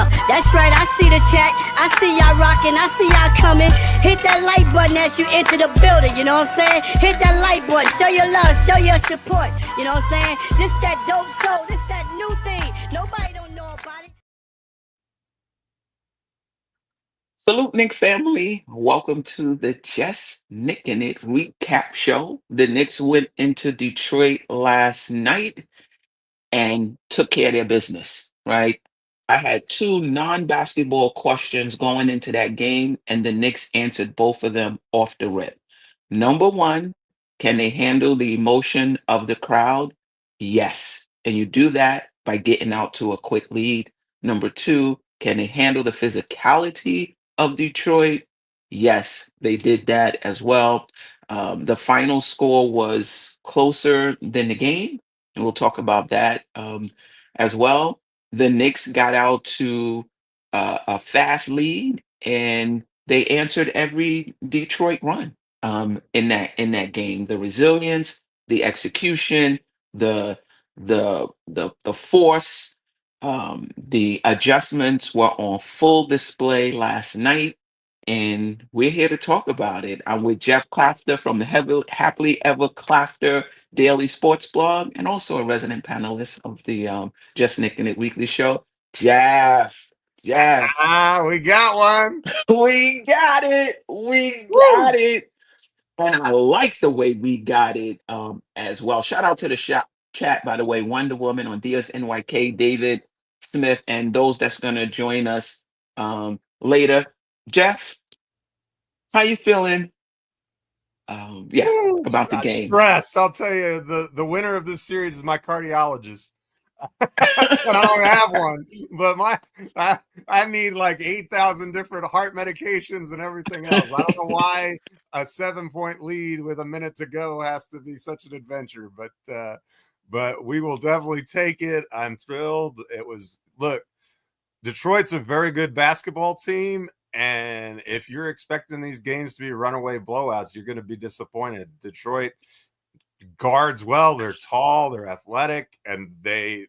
Yeah, that's right. I see the chat. I see y'all rocking. I see y'all coming. Hit that like button as you enter the building. You know what I'm saying? Hit that like button. Show your love. Show your support. You know what I'm saying? This that dope soul. This that new thing. Nobody don't know about it. Salute, Knick family. Welcome to the Just Nickin' It recap show. The Knicks went into Detroit last night and took care of their business, right? I had two non-basketball questions going into that game, and the Knicks answered both of them off the rip. Number one, can they handle the emotion of the crowd? Yes. And you do that by getting out to a quick lead. Number two, can they handle the physicality of Detroit? Yes, they did that as well. The final score was closer than the game, and we'll talk about that as well. The Knicks got out to a fast lead, and they answered every Detroit run in that game. The resilience, the execution, the the force, the adjustments were on full display last night, and we're here to talk about it. I'm with Geoff Klafter from the Happily Ever Klafter Daily Sports Blog, and also a resident panelist of the Just Nickin' It Weekly Show. Jeff, We got one. we got it. We Woo! got it. And I like the way we got it as well. Shout out to the chat, by the way, Wonder Woman on Diaz NYK, David Smith, and those that's going to join us later. Jeff, how you feeling? Yeah, about the I'm game. stressed. I'll tell you, the winner of this series is my cardiologist. And I don't have one, but I need like 8,000 different heart medications and everything else. I don't know why a 7-point lead with a minute to go has to be such an adventure, but we will definitely take it. I'm thrilled. Detroit's a very good basketball team, and if you're expecting these games to be runaway blowouts, you're going to be disappointed. Detroit guards well. They're tall, they're athletic, and they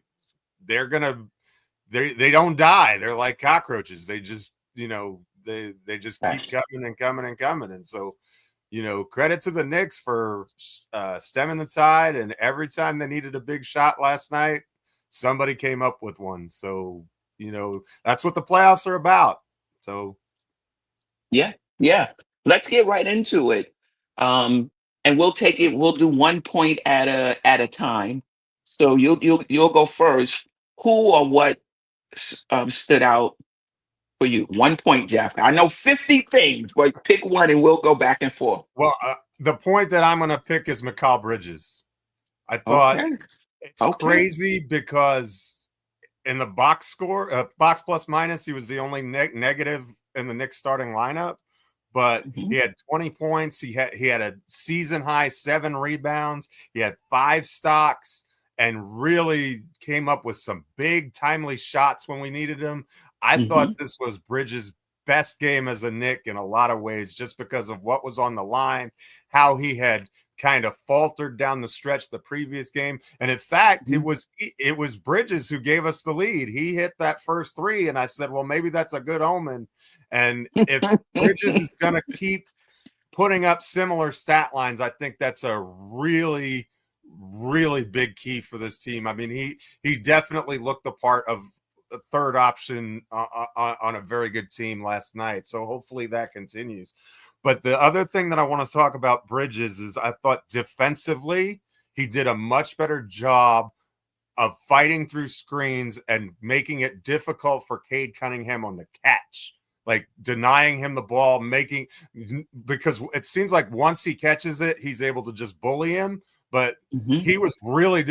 don't die. They're like cockroaches. They just, they just keep coming and coming and coming. And so, credit to the Knicks for stemming the tide. And every time they needed a big shot last night, somebody came up with one. So, that's what the playoffs are about. So, Yeah. Let's get right into it. And we'll take it. We'll do 1 point at a time. So you'll go first. Who or what stood out for you? 1 point, Jeff. I know 50 things, but pick one and we'll go back and forth. well, the point that I'm going to pick is Mikal Bridges. I thought it's crazy because in the box score, box plus minus, he was the only negative in the Knicks starting lineup. But he had 20 points. He had a season high 7 rebounds. He had 5 stocks and really came up with some big timely shots when we needed him. I thought this was Bridges' best game as a Knick in a lot of ways, just because of what was on the line, how he had kind of faltered down the stretch the previous game. And in fact, it was Bridges who gave us the lead. He hit that first 3, and I said, well, maybe that's a good omen. And if Bridges is going to keep putting up similar stat lines, I think that's a really, really big key for this team. I mean, he definitely looked the part of a third option on a very good team last night. So hopefully that continues. But the other thing that I want to talk about Bridges is I thought defensively, he did a much better job of fighting through screens and making it difficult for Cade Cunningham on the catch, like denying him the ball, because it seems like once he catches it, he's able to just bully him. But he was really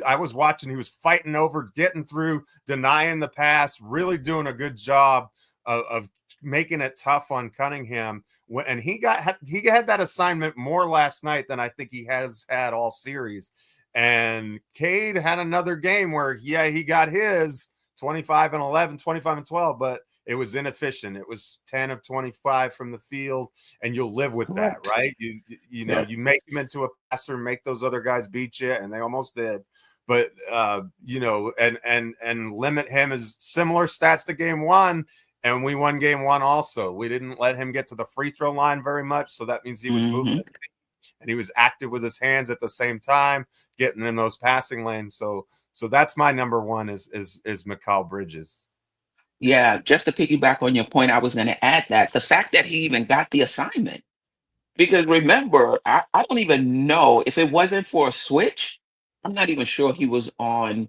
I was watching, he was fighting over, getting through, denying the pass, really doing a good job of making it tough on Cunningham. And he had that assignment more last night than I think he has had all series. And Cade had another game where, he got his 25 and 11, 25 and 12, but it was inefficient. It was 10 of 25 from the field, and you'll live with that, right? You make him into a passer, make those other guys beat you, and they almost did. you know, and limit him as similar stats to game one. And we won game one also. We didn't let him get to the free throw line very much. So that means he was moving and he was active with his hands at the same time, getting in those passing lanes. So that's my number one is Mikal Bridges. Yeah, just to piggyback on your point, I was going to add that the fact that he even got the assignment. Because remember, I don't even know if it wasn't for a switch, I'm not even sure he was on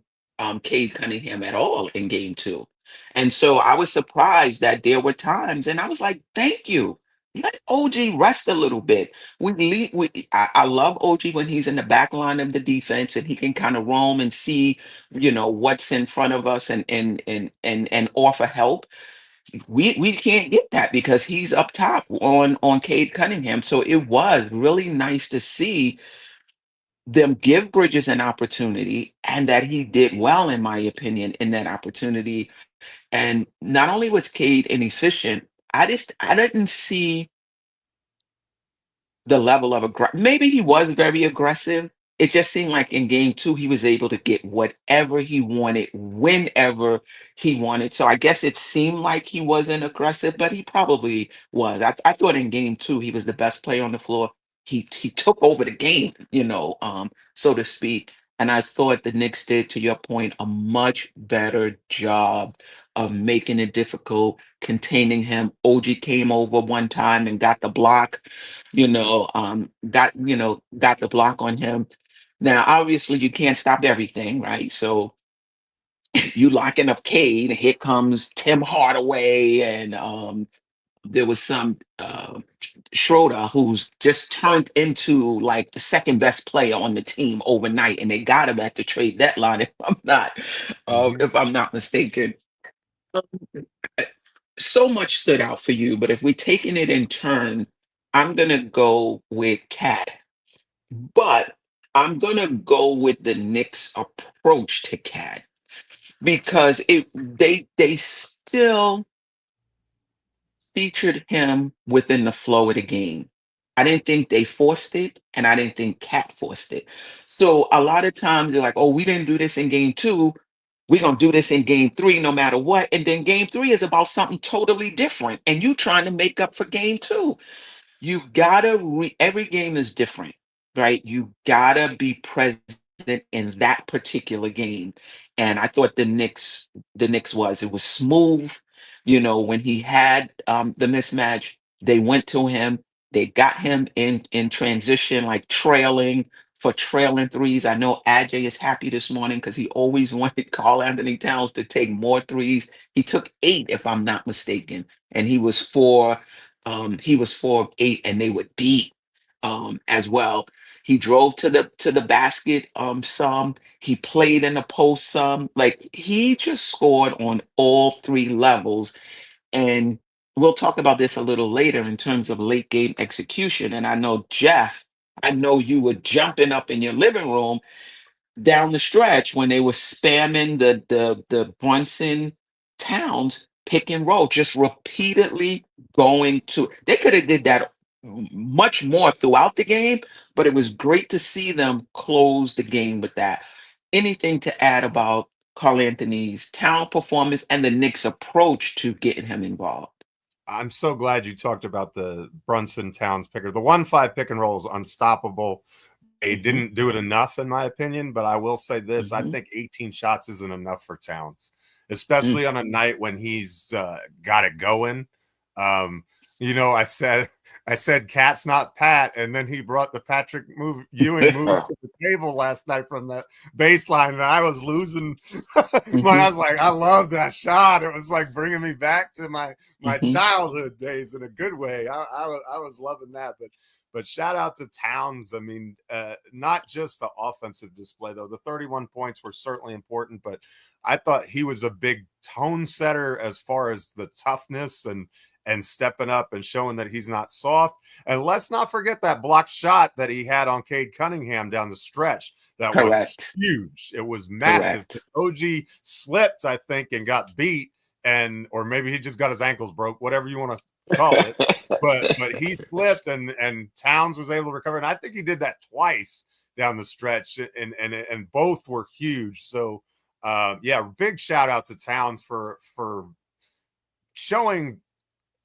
Cade Cunningham at all in game two. And so I was surprised that there were times, and I was like, thank you. Let OG rest a little bit. I love OG when he's in the back line of the defense and he can kind of roam and see, you know, what's in front of us and offer help. We can't get that because he's up top on Cade Cunningham. So it was really nice to see them give Bridges an opportunity and that he did well, in my opinion, in that opportunity. And not only was Cade inefficient, I didn't see the level of maybe he was very aggressive. It just seemed like in game two, he was able to get whatever he wanted, whenever he wanted. So I guess it seemed like he wasn't aggressive, but he probably was. I thought in game two, he was the best player on the floor. He took over the game, you know, so to speak. And I thought the Knicks did, to your point, a much better job of making it difficult, containing him. OG came over one time and got the block, got the block on him. Now, obviously, you can't stop everything, right? So you locking up Cade, and here comes Tim Hardaway, and there was some Schroeder who's just turned into like the second best player on the team overnight, and they got him at the trade deadline, if I'm not mistaken. Um, So much stood out for you, but if we're taking it in turn, I'm gonna go with Cat. But I'm gonna go with the Knicks' approach to Cat because they still featured him within the flow of the game. I didn't think they forced it, and I didn't think Cat forced it. So a lot of times they're like, "Oh, we didn't do this in game two. We're gonna do this in game three, no matter what." And then game three is about something totally different, and you trying to make up for game two. You gotta every game is different, right? You gotta be present in that particular game. And I thought the Knicks it was smooth. You know, when he had the mismatch, they went to him, they got him in transition, like trailing threes. I know Ajay is happy this morning because he always wanted Karl-Anthony Towns to take more threes. He took 8, if I'm not mistaken, and he was 4 of 8, and they were deep as well. He drove to the basket some. He played in the post some. Like he just scored on all three levels. And we'll talk about this a little later in terms of late game execution. And I know Jeff, I know you were jumping up in your living room down the stretch when they were spamming the Brunson Towns pick and roll, just repeatedly going to. They could have did that much more throughout the game, but it was great to see them close the game with that. Anything to add about Karl-Anthony's talent performance and the Knicks' approach to getting him involved? I'm so glad you talked about the Brunson Towns picker. The 1-5 pick and roll is unstoppable. They didn't do it enough, in my opinion, but I will say this. I think 18 shots isn't enough for Towns, especially on a night when he's got it going. You know, I said Cat's not Pat, and then he brought the Patrick Ewing move to the table last night from that baseline, and I was losing I was like, I love that shot. It was like bringing me back to my childhood days in a good way. I was loving that, but shout out to Towns. I mean, not just the offensive display, though. The 31 points were certainly important, but I thought he was a big tone setter as far as the toughness and stepping up and showing that he's not soft. And let's not forget that blocked shot that he had on Cade Cunningham down the stretch. That was huge. It was massive. OG slipped, I think, and got beat, or maybe he just got his ankles broke, whatever you want to call it. but he slipped and Towns was able to recover. And I think he did that twice down the stretch, and both were huge. So yeah, big shout out to Towns for showing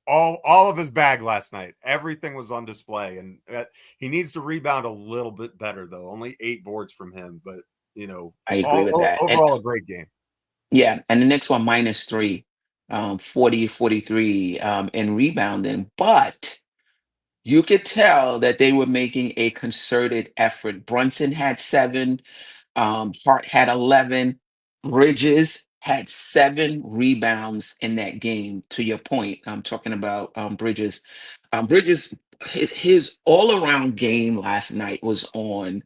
all of his bag last night. Everything was on display, and he needs to rebound a little bit better though. Only 8 boards from him, but I agree with that. overall a great game. Yeah, and the next one -3, 40, 43 in rebounding, but you could tell that they were making a concerted effort. Brunson had 7, Hart had 11, Bridges had 7 rebounds in that game. To your point, I'm talking about Bridges. Bridges, his all around game last night was on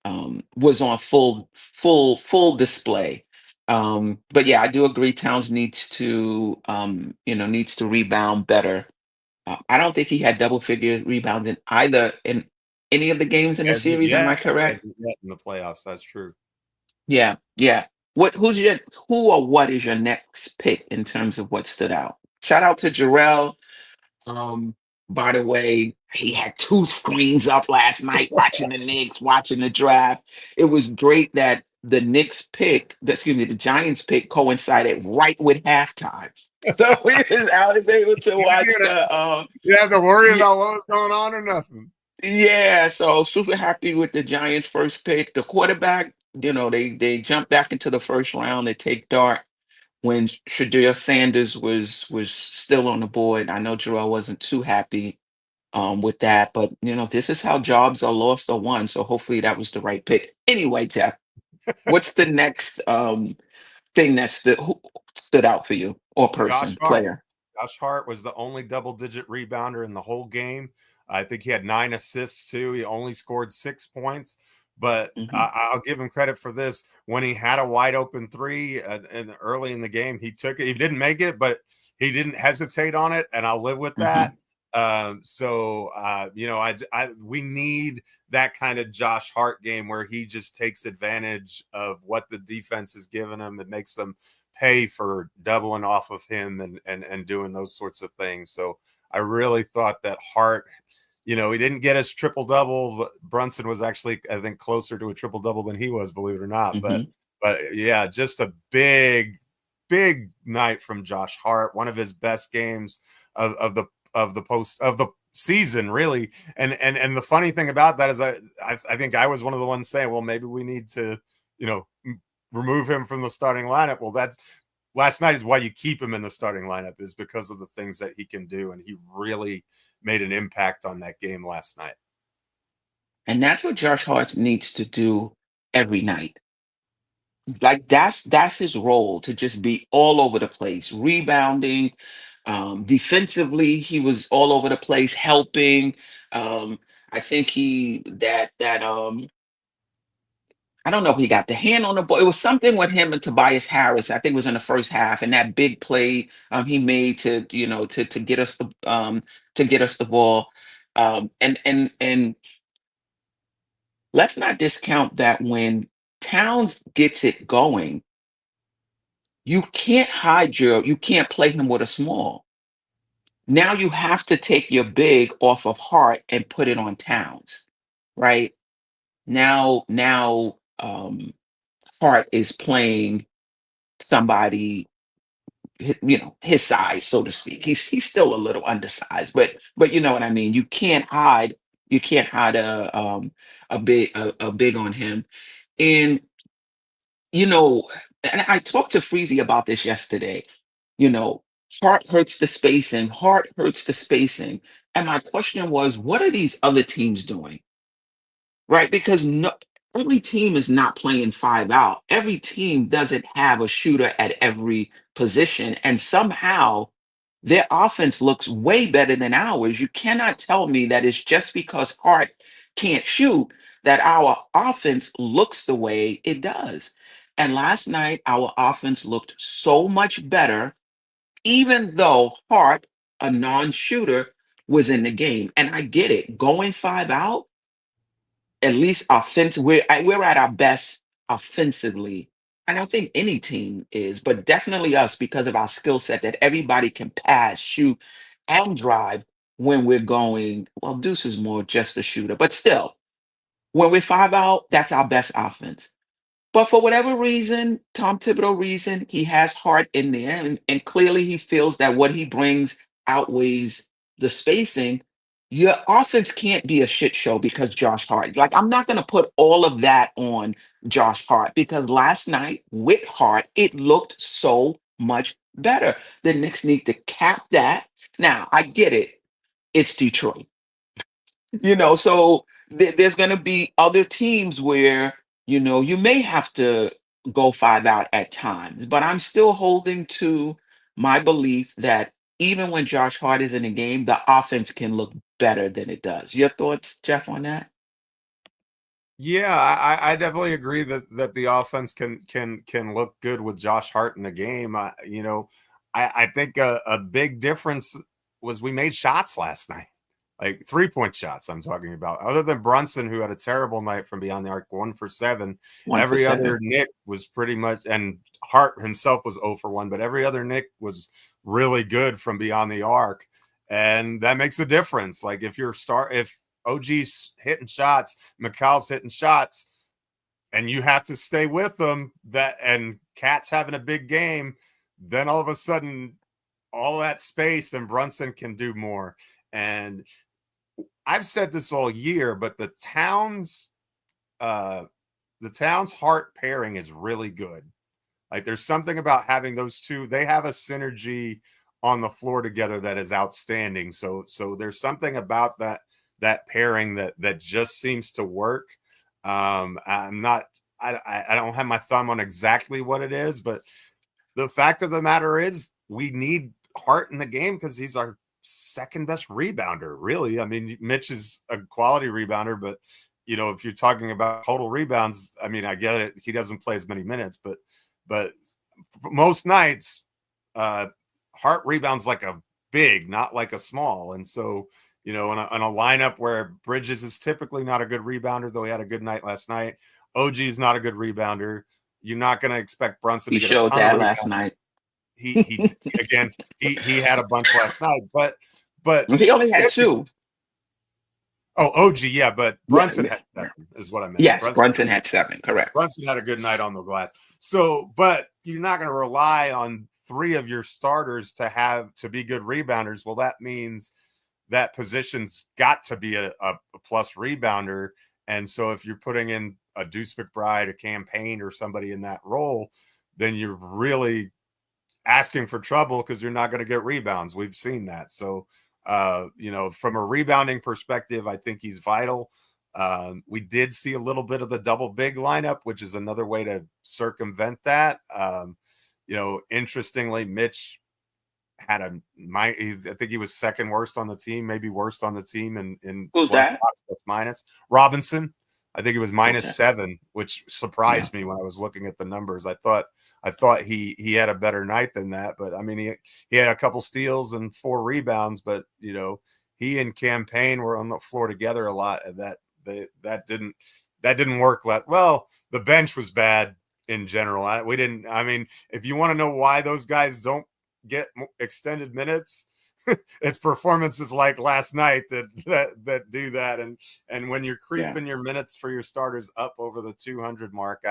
full display. But yeah, I do agree. Towns needs to rebound better. I don't think he had double figure rebounding either in any of the games in the As series. Am I correct? yet in the playoffs, that's true. Yeah, yeah. Who or what is your next pick in terms of what stood out? Shout out to Jerrell. Um, by the way, he had 2 screens up last night watching the Knicks, watching the draft. It was great that the Giants pick coincided right with halftime. So I was able to watch the you have to worry yeah, about what was going on or nothing. yeah, so super happy with the Giants first pick. The quarterback, they jumped back into the first round. They take Dart when Shadir Sanders was still on the board. I know Jerrell wasn't too happy with that, but this is how jobs are lost or won. So hopefully that was the right pick. Anyway, Jeff, what's the next thing who stood out for you, or person, player? Josh Hart was the only double-digit rebounder in the whole game. I think he had 9 assists too. He only scored 6 points, but I'll give him credit for this. When he had a wide open 3 and early in the game, he took it. He didn't make it, but he didn't hesitate on it, and I'll live with that. We need that kind of Josh Hart game where he just takes advantage of what the defense is giving him and makes them pay for doubling off of him and doing those sorts of things. So I really thought that Hart, he didn't get his triple double. Brunson was actually, I think, closer to a triple double than he was, believe it or not. But yeah, just a big night from Josh Hart. One of his best games of the season, really. And the funny thing about that is I think I was one of the ones saying, well, maybe we need to, remove him from the starting lineup. Well, that's last night is why you keep him in the starting lineup, is because of the things that he can do. And he really made an impact on that game last night. And that's what Josh Hart needs to do every night. Like that's his role, to just be all over the place, rebounding. Defensively, he was all over the place, helping. I think I don't know if he got the hand on the ball. It was something with him and Tobias Harris. I think it was in the first half, and that big play he made to get us the ball. And let's not discount that when Towns gets it going, you can't you can't play him with a small. Now you have to take your big off of Hart and put it on Towns, right? Now, Hart is playing somebody, his size, so to speak. He's still a little undersized, but you know what I mean. You can't hide a big on him, and and I talked to Freezy about this yesterday. You know, Hart hurts the spacing, and my question was, what are these other teams doing? Right? Because no, every team is not playing 5 out. Every team doesn't have a shooter at every position, and somehow their offense looks way better than ours. You cannot tell me that it's just because Hart can't shoot that our offense looks the way it does. And last night, our offense looked so much better, even though Hart, a non-shooter, was in the game. And I get it. Going 5 out, at least offensive, we're at our best offensively. And I think any team is, but definitely us, because of our skill set, that everybody can pass, shoot, and drive when we're going. Well, Deuce is more just a shooter, but still, When we're 5 out, that's our best offense. But for whatever reason, Tom Thibodeau reason, he has Hart in there, and clearly he feels that what he brings outweighs the spacing. Your offense can't be a shit show because Josh Hart. Like, I'm not going to put all of that on Josh Hart because last night with Hart, it looked so much better. The Knicks need to cap that. Now, I get it. It's Detroit. So there's going to be other teams where, you may have to go 5 out at times, but I'm still holding to my belief that even when Josh Hart is in the game, the offense can look better than it does. Your thoughts, Jeff, on that? Yeah, I definitely agree that the offense can look good with Josh Hart in the game. I think a big difference was we made shots last night, like 3-point shots. I'm talking about. Other than Brunson, who had a terrible night from beyond the arc, 1 for 7. Every 1%. other Knick was pretty much, and Hart himself was 0 for 1, but every other Knick was really good from beyond the arc, and that makes a difference. Like if OG's hitting shots, Mikal's hitting shots, and you have to stay with them, and Cat's having a big game, then all of a sudden all that space and Brunson can do more. And I've said this all year, but the Towns Hart pairing is really good. Like there's something about having those two. They have a synergy on the floor together that is outstanding. So there's something about that pairing that just seems to work. I don't have my thumb on exactly what it is, but the fact of the matter is we need Hart in the game because he's our second best rebounder, really. I mean, Mitch is a quality rebounder, but if you're talking about total rebounds, I mean, I get it. He doesn't play as many minutes, but most nights, Hart rebounds like a big, not like a small. And so, in a lineup where Bridges is typically not a good rebounder, though he had a good night last night. OG is not a good rebounder. You're not going to expect Brunson to get showed a ton that of last night. He again, he had a bunch last night, but he only had 2. Oh, OG, yeah, but Brunson had 7, is what I meant. Yes, Brunson had 7, correct. Brunson had a good night on the glass. So, but you're not going to rely on 3 of your starters to be good rebounders. Well, that means that position's got to be a plus rebounder. And so if you're putting in a Deuce McBride, a Campaign, or somebody in that role, then you're really asking for trouble because you're not going to get rebounds. We've seen that. So, from a rebounding perspective, I think he's vital. We did see a little bit of the double big lineup, which is another way to circumvent that. Interestingly, Mitch had I think he was second worst on the team, maybe worst on the team in who's that? Minus Robinson. I think it was -7, which surprised me when I was looking at the numbers. I thought he had a better night than that, but I mean he had a couple steals and 4 rebounds, but he and Campaign were on the floor together a lot, and that didn't work. Well, the bench was bad in general. If you want to know why those guys don't get extended minutes, it's performances like last night that do that. And when you're creeping your minutes for your starters up over the 200 mark,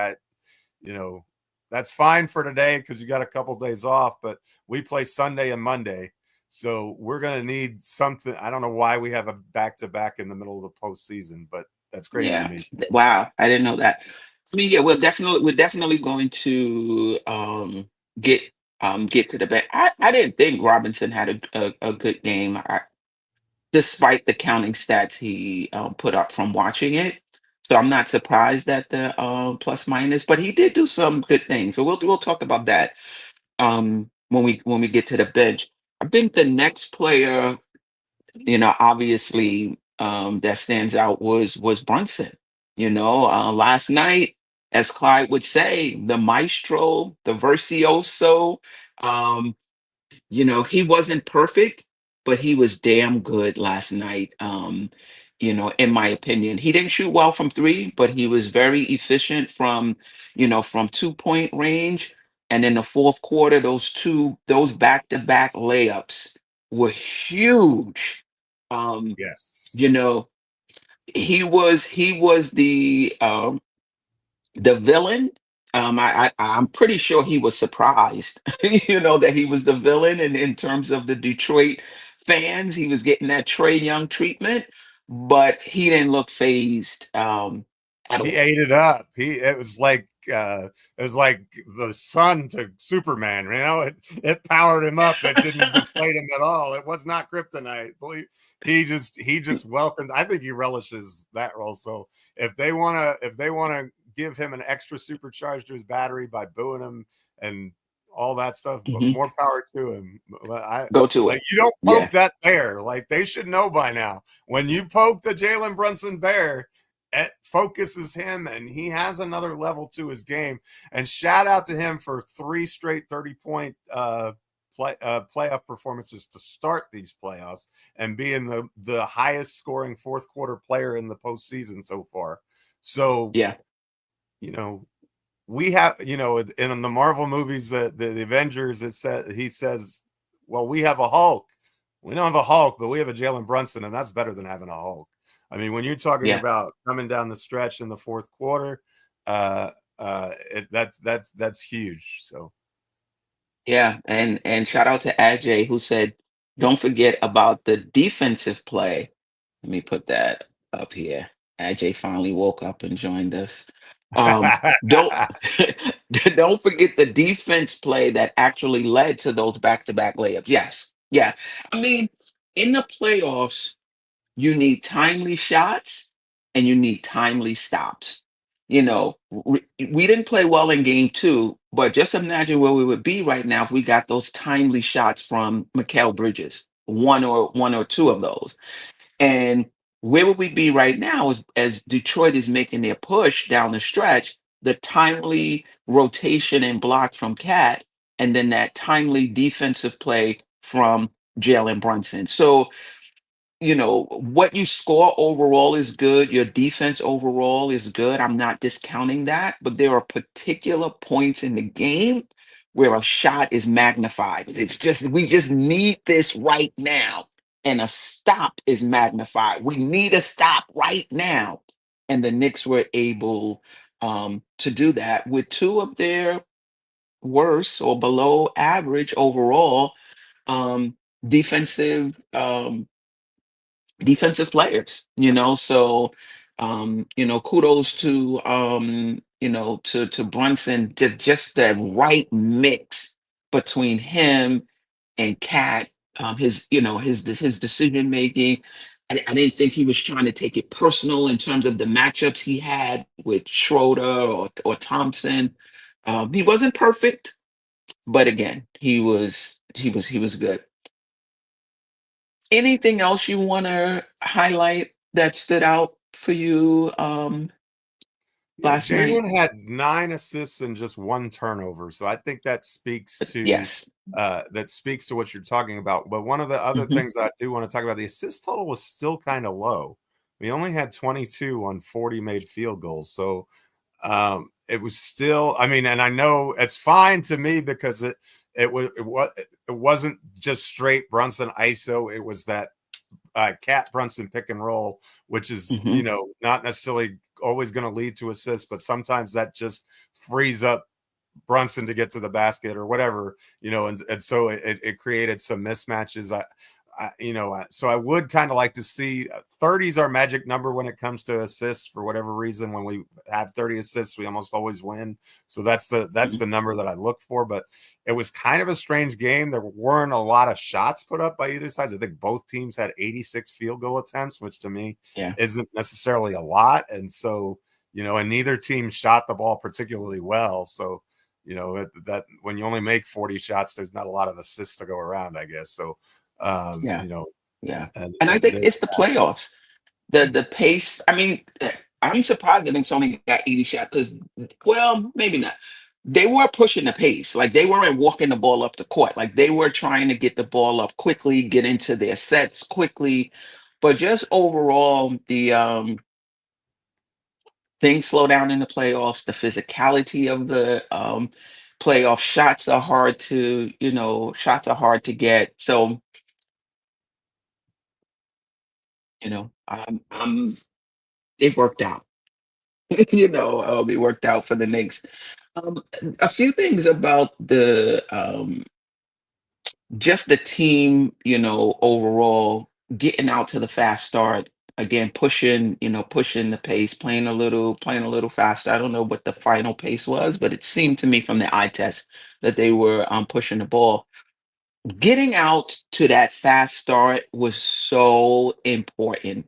that's fine for today because you got a couple days off, but we play Sunday and Monday. So we're going to need something. I don't know why we have a back-to-back in the middle of the postseason, but that's crazy to me. Wow. I didn't know that. I mean, yeah, we're definitely going to get to the bench. I didn't think Robinson had a good game, despite the counting stats he put up from watching it. So I'm not surprised at the plus minus, but he did do some good things. So we'll talk about that when we get to the bench. I think the next player, obviously that stands out was Brunson. Last night, as Clyde would say, the maestro, the virtuoso. He wasn't perfect, but he was damn good last night. In my opinion, he didn't shoot well from 3, but he was very efficient from 2-point range. And in the fourth quarter, those back-to-back layups were huge. Yes. he was the villain. I'm pretty sure he was surprised, that he was the villain, and in terms of the Detroit fans, he was getting that Trey Young treatment, but he didn't look phased at He all. ate it up. It was like the sun to Superman. It powered him up. It didn't deflate him at all. It was not kryptonite. He just welcomed. I think he relishes that role. So if they wanna give him an extra supercharge to his battery by booing him and all that stuff, but Hmm. more power to him. Go to it. You don't Yeah. poke that bear. Like, they should know by now. When you poke the Jaylen Brunson bear, it focuses him, and he has another level to his game. And shout out to him for 3 straight 30-point playoff performances to start these playoffs, and being the highest scoring fourth quarter player in the postseason so far. So, Yeah. you know, we have, in the Marvel movies, the Avengers, he says, well, we have a Hulk. We don't have a Hulk, but we have a Jaylen Brunson, and that's better than having a Hulk. I mean, when you're talking Yeah. about coming down the stretch in the fourth quarter, that's huge. So Yeah. And shout out to Ajay, who said, don't forget about the defensive play. Let me put that up here. Ajay finally woke up and joined us. Don't don't forget the defense play that actually led to those back-to-back layups. Yes. Yeah. I mean, in the playoffs, you need timely shots and you need timely stops. We didn't play well in game two, but just imagine where we would be right now if we got those timely shots from Mikal Bridges, one or two of those. And where would we be right now as Detroit is making their push down the stretch, the timely rotation and block from Cat, and then that timely defensive play from Jalen Brunson. So, what you score overall is good. Your defense overall is good. I'm not discounting that, but there are particular points in the game where a shot is magnified. We just need this right now. And a stop is magnified. We need a stop right now. And the Knicks were able to do that with two of their worst or below average overall um, defensive defensive players, so kudos to Brunson, just that right mix between him and Cat, his decision making. I didn't think he was trying to take it personal in terms of the matchups he had with Schroeder or Thompson. He wasn't perfect, but again, he was good. Anything else you wanna highlight that stood out for you, yeah, last night? Jaylen had 9 assists and just 1 turnover. So I think Yes. that speaks to what you're talking about. But one of the other Mhm, things that I do want to talk about, the assist total was still kind of low. We only had 22 on 40 made field goals. So it was still, I mean, and I know it's fine to me because it wasn't just straight Brunson ISO. It was that Cat Brunson pick and roll, which is, mhm, not necessarily always going to lead to assists, but sometimes that just frees up Brunson to get to the basket or whatever, and so it created some mismatches. So I would kind of like to see 30 is our magic number when it comes to assists. For whatever reason, when we have 30 assists, we almost always win. So that's mhm, the number that I look for. But it was kind of a strange game. There weren't a lot of shots put up by either side. I think both teams had 86 field goal attempts, which to me yeah, isn't necessarily a lot. And so, and neither team shot the ball particularly well. So, that when you only make 40 shots, there's not a lot of assists to go around, I guess. So, yeah, yeah, and and I think there's it's the playoffs. The pace, I mean, I'm surprised the Knicks only got 80 shots because, well, maybe not. They were pushing the pace. Like, they weren't walking the ball up the court. Like, they were trying to get the ball up quickly, get into their sets quickly. But just overall, the things slow down in the playoffs. The physicality of the playoff shots are hard to get. So, I'm it worked out. It worked out for the Knicks. Um, a few things about the just the team, overall getting out to the fast start again, pushing the pace, playing a little faster. I don't know what the final pace was, but it seemed to me from the eye test that they were pushing the ball. Getting out to that fast start was so important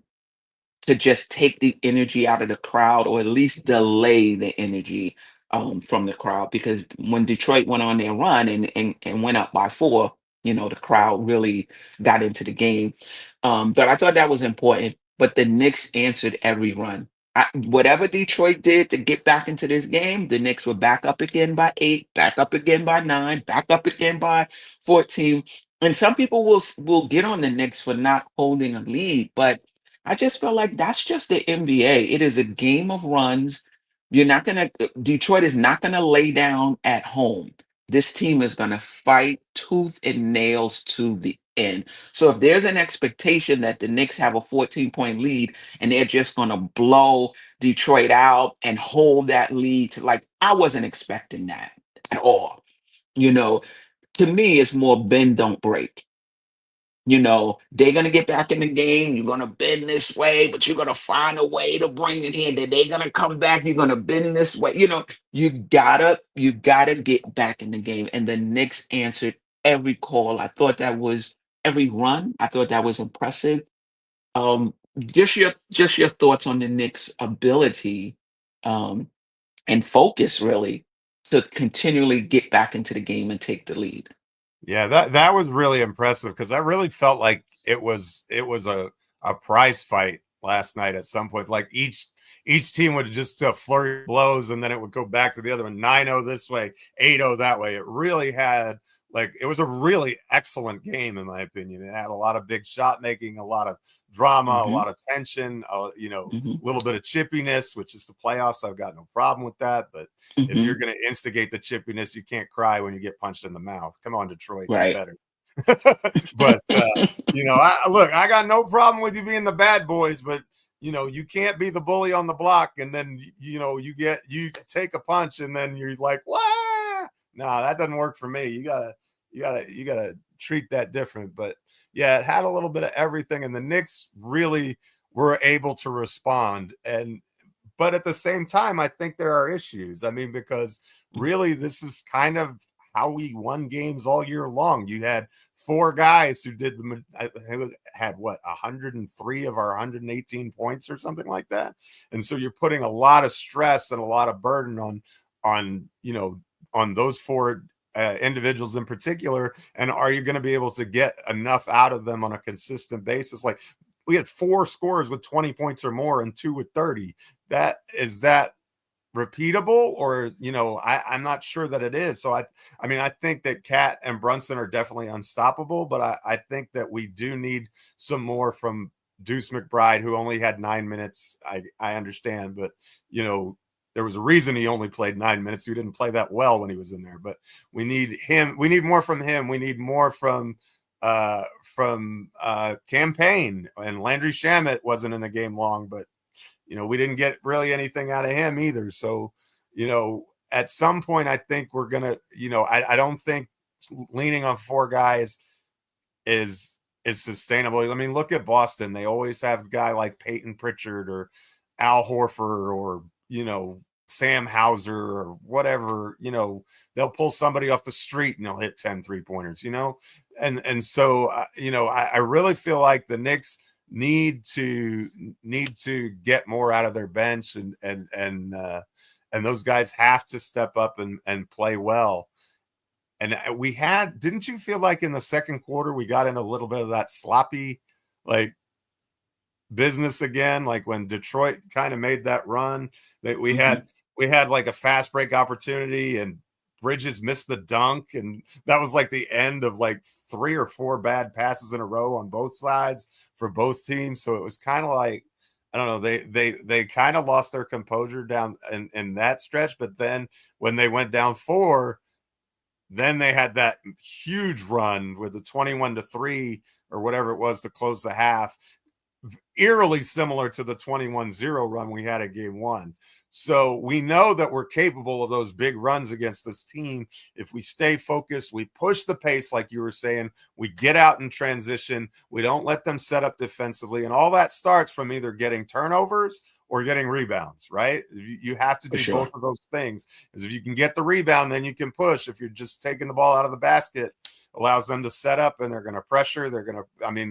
to just take the energy out of the crowd or at least delay the energy from the crowd because when Detroit went on their run and went up by four, the crowd really got into the game. But I thought that was important. But the Knicks answered every run. Whatever Detroit did to get back into this game, the Knicks were back up again by 8, back up again by 9, back up again by 14. And some people will get on the Knicks for not holding a lead, but I just feel like that's just the NBA. It is a game of runs. Detroit is not gonna lay down at home. This team is gonna fight tooth and nails to the end. So if there's an expectation that the Knicks have a 14-point lead and they're just gonna blow Detroit out and hold that lead to I wasn't expecting that at all. You know, to me, it's more bend, don't break. They're gonna get back in the game. You're gonna bend this way, but you're gonna find a way to bring it in. Then they're gonna come back. You're gonna bend this way. You gotta get back in the game. And the Knicks answered every call. I thought that was every run. I thought that was impressive. Just your thoughts on the Knicks' ability and focus really to continually get back into the game and take the lead. Yeah, that was really impressive because I really felt like it was a prize fight last night at some point. Like each team would just flurry of blows and then it would go back to the other one 9-0 this way, 8-0 that way. It really had it was a really excellent game in my opinion. It had a lot of big shot making, a lot of drama, a lot of tension, a little bit of chippiness, which is the playoffs. I've got no problem with that. But if you're going to instigate the chippiness, you can't cry when you get punched in the mouth. Come on, Detroit, Right. better. But I got no problem with you being the bad boys, but you can't be the bully on the block and then you take a punch and then you're like, what? No, that doesn't work for me. You gotta treat that different. But yeah, it had a little bit of everything, and the Knicks really were able to respond. But at the same time, I think there are issues. I mean, because really, this is kind of how we won games all year long. You had 4 guys who had 103 of our 118 points or something like that, and so you're putting a lot of stress and a lot of burden on those 4 individuals in particular. And are you going to be able to get enough out of them on a consistent basis? Like we had 4 scorers with 20 points or more and 2 with 30. Is that repeatable? Or, I'm not sure that it is. So I think that Cat and Brunson are definitely unstoppable, but I think that we do need some more from Deuce McBride, who only had 9 minutes. I understand, but there was a reason he only played 9 minutes. He didn't play that well when he was in there, but we need him. We need more from him. We need more from Campaign, and Landry Shamet wasn't in the game long, but we didn't get really anything out of him either. So, at some point, I think we're going to, I don't think leaning on 4 guys is sustainable. I mean, look at Boston. They always have a guy like Peyton Pritchard or Al Horford or, Sam Hauser or whatever, they'll pull somebody off the street and they'll hit 10 3-pointers, and so, I really feel like the Knicks need to get more out of their bench and those guys have to step up and play well. And didn't you feel like in the second quarter, we got in a little bit of that sloppy, business again, like when Detroit kind of made that run that we had like a fast break opportunity and Bridges missed the dunk, and that was like the end of like 3 or 4 bad passes in a row on both sides for both teams. So it was kind of like, I don't know, they kind of lost their composure down in that stretch. But then when they went down 4, then they had that huge run with the 21-3 or whatever it was to close the half. eerily similar to the 21-0 run we had at game one. So we know that we're capable of those big runs against this team. If we stay focused, we push the pace, like you were saying, we get out in transition, we don't let them set up defensively. And all that starts from either getting turnovers or getting rebounds, right? You have to do both of those things. Because if you can get the rebound, then you can push. If you're just taking the ball out of the basket, allows them to set up and they're going to pressure. They're going to, I mean,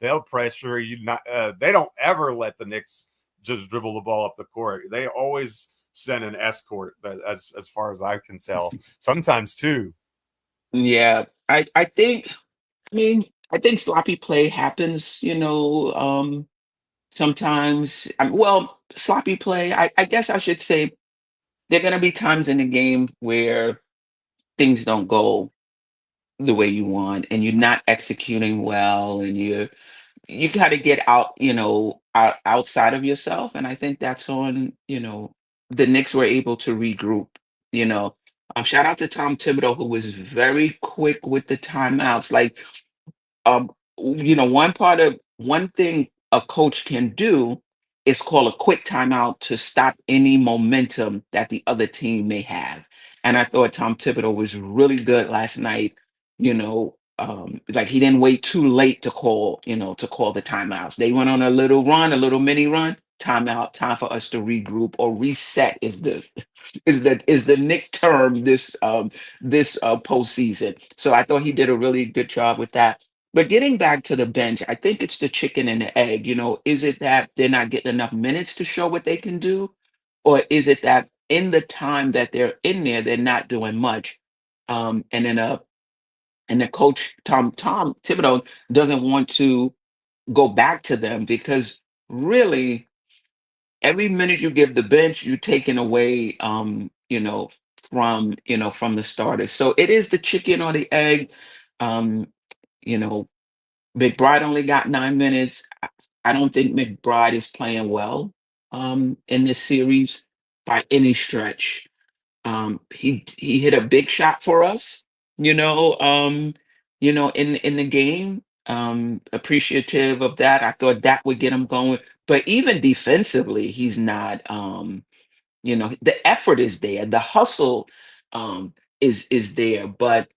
they'll pressure you. Not, they don't ever let the Knicks just dribble the ball up the court. They always send an escort, as far as I can tell. Sometimes two. Yeah, I think. I mean, I think sloppy play happens. Sometimes. Well, sloppy play. I guess I should say there are going to be times in the game where things don't go the way you want, and you're not executing well, and you got to get out, outside of yourself. And I think that's on, the Knicks were able to regroup, you know. Shout out to Tom Thibodeau, who was very quick with the timeouts. Like, one thing a coach can do is call a quick timeout to stop any momentum that the other team may have. And I thought Tom Thibodeau was really good last night. Like he didn't wait too late to call the timeouts. They went on a little run, a little mini run. Timeout, time for us to regroup or reset is the Nick term this postseason. So I thought he did a really good job with that. But getting back to the bench, I think it's the chicken and the egg. Is it that they're not getting enough minutes to show what they can do? Or is it that in the time that they're in there, they're not doing much? And the coach, Tom Thibodeau, doesn't want to go back to them because really every minute you give the bench, you're taking away from the starters. So it is the chicken or the egg. Um, you know, McBride only got 9 minutes. I don't think McBride is playing well in this series by any stretch. He hit a big shot for us, in the game. Appreciative of that. I thought that would get him going. But even defensively, he's not. The effort is there, the hustle is there, but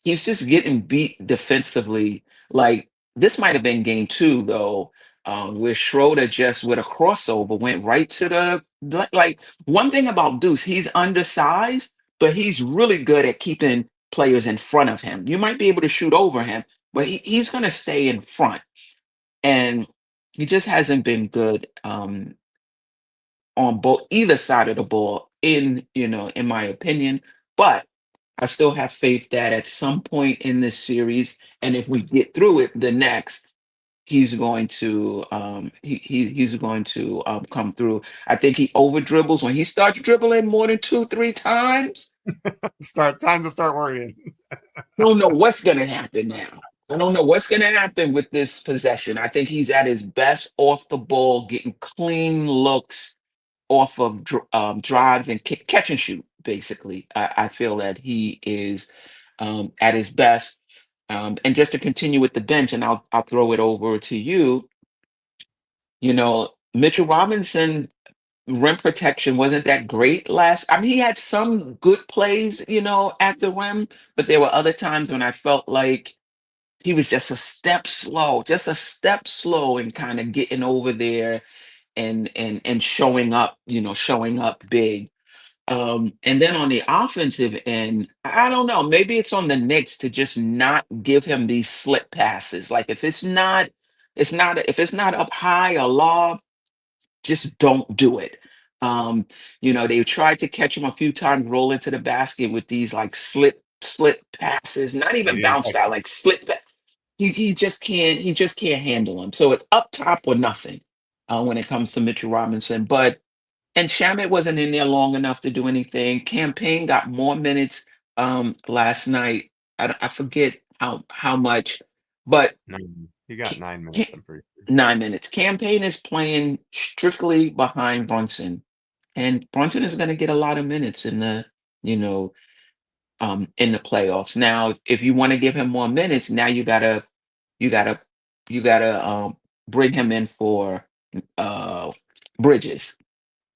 he's just getting beat defensively. Like this might have been game two though, where Schroeder just with a crossover went right to like one thing about Deuce, he's undersized, but he's really good at keeping players in front of him. You might be able to shoot over him, but he's gonna stay in front. And he just hasn't been good on both either side of the ball in my opinion. But I still have faith that at some point in this series, and if we get through it, the next, he's going to come through. I think he over dribbles when he starts dribbling more than 2-3 times. Time to start worrying. I don't know what's gonna happen now. I don't know what's gonna happen with this possession. I think he's at his best off the ball, getting clean looks off of drives and catch and shoot. Basically, I feel that he is at his best. And just to continue with the bench, and I'll throw it over to you. Mitchell Robinson rim protection wasn't that great last. I mean, he had some good plays, at the rim, but there were other times when I felt like he was just a step slow in kind of getting over there and showing up big. And then on the offensive end, I don't know, maybe it's on the Knicks to just not give him these slip passes. Like if it's not up high or lob, just don't do it. They've tried to catch him a few times, roll into the basket with these like slip passes, not even bounce back, like slip back. He just can't handle them. So it's up top or nothing when it comes to Mitchell Robinson. And Shamit wasn't in there long enough to do anything. Campaign got more minutes last night. I forget how much, but He got 9 minutes. I'm pretty sure. 9 minutes. Campaign is playing strictly behind Brunson, and Brunson is going to get a lot of minutes in the playoffs. Now, if you want to give him more minutes, now you gotta bring him in for Bridges.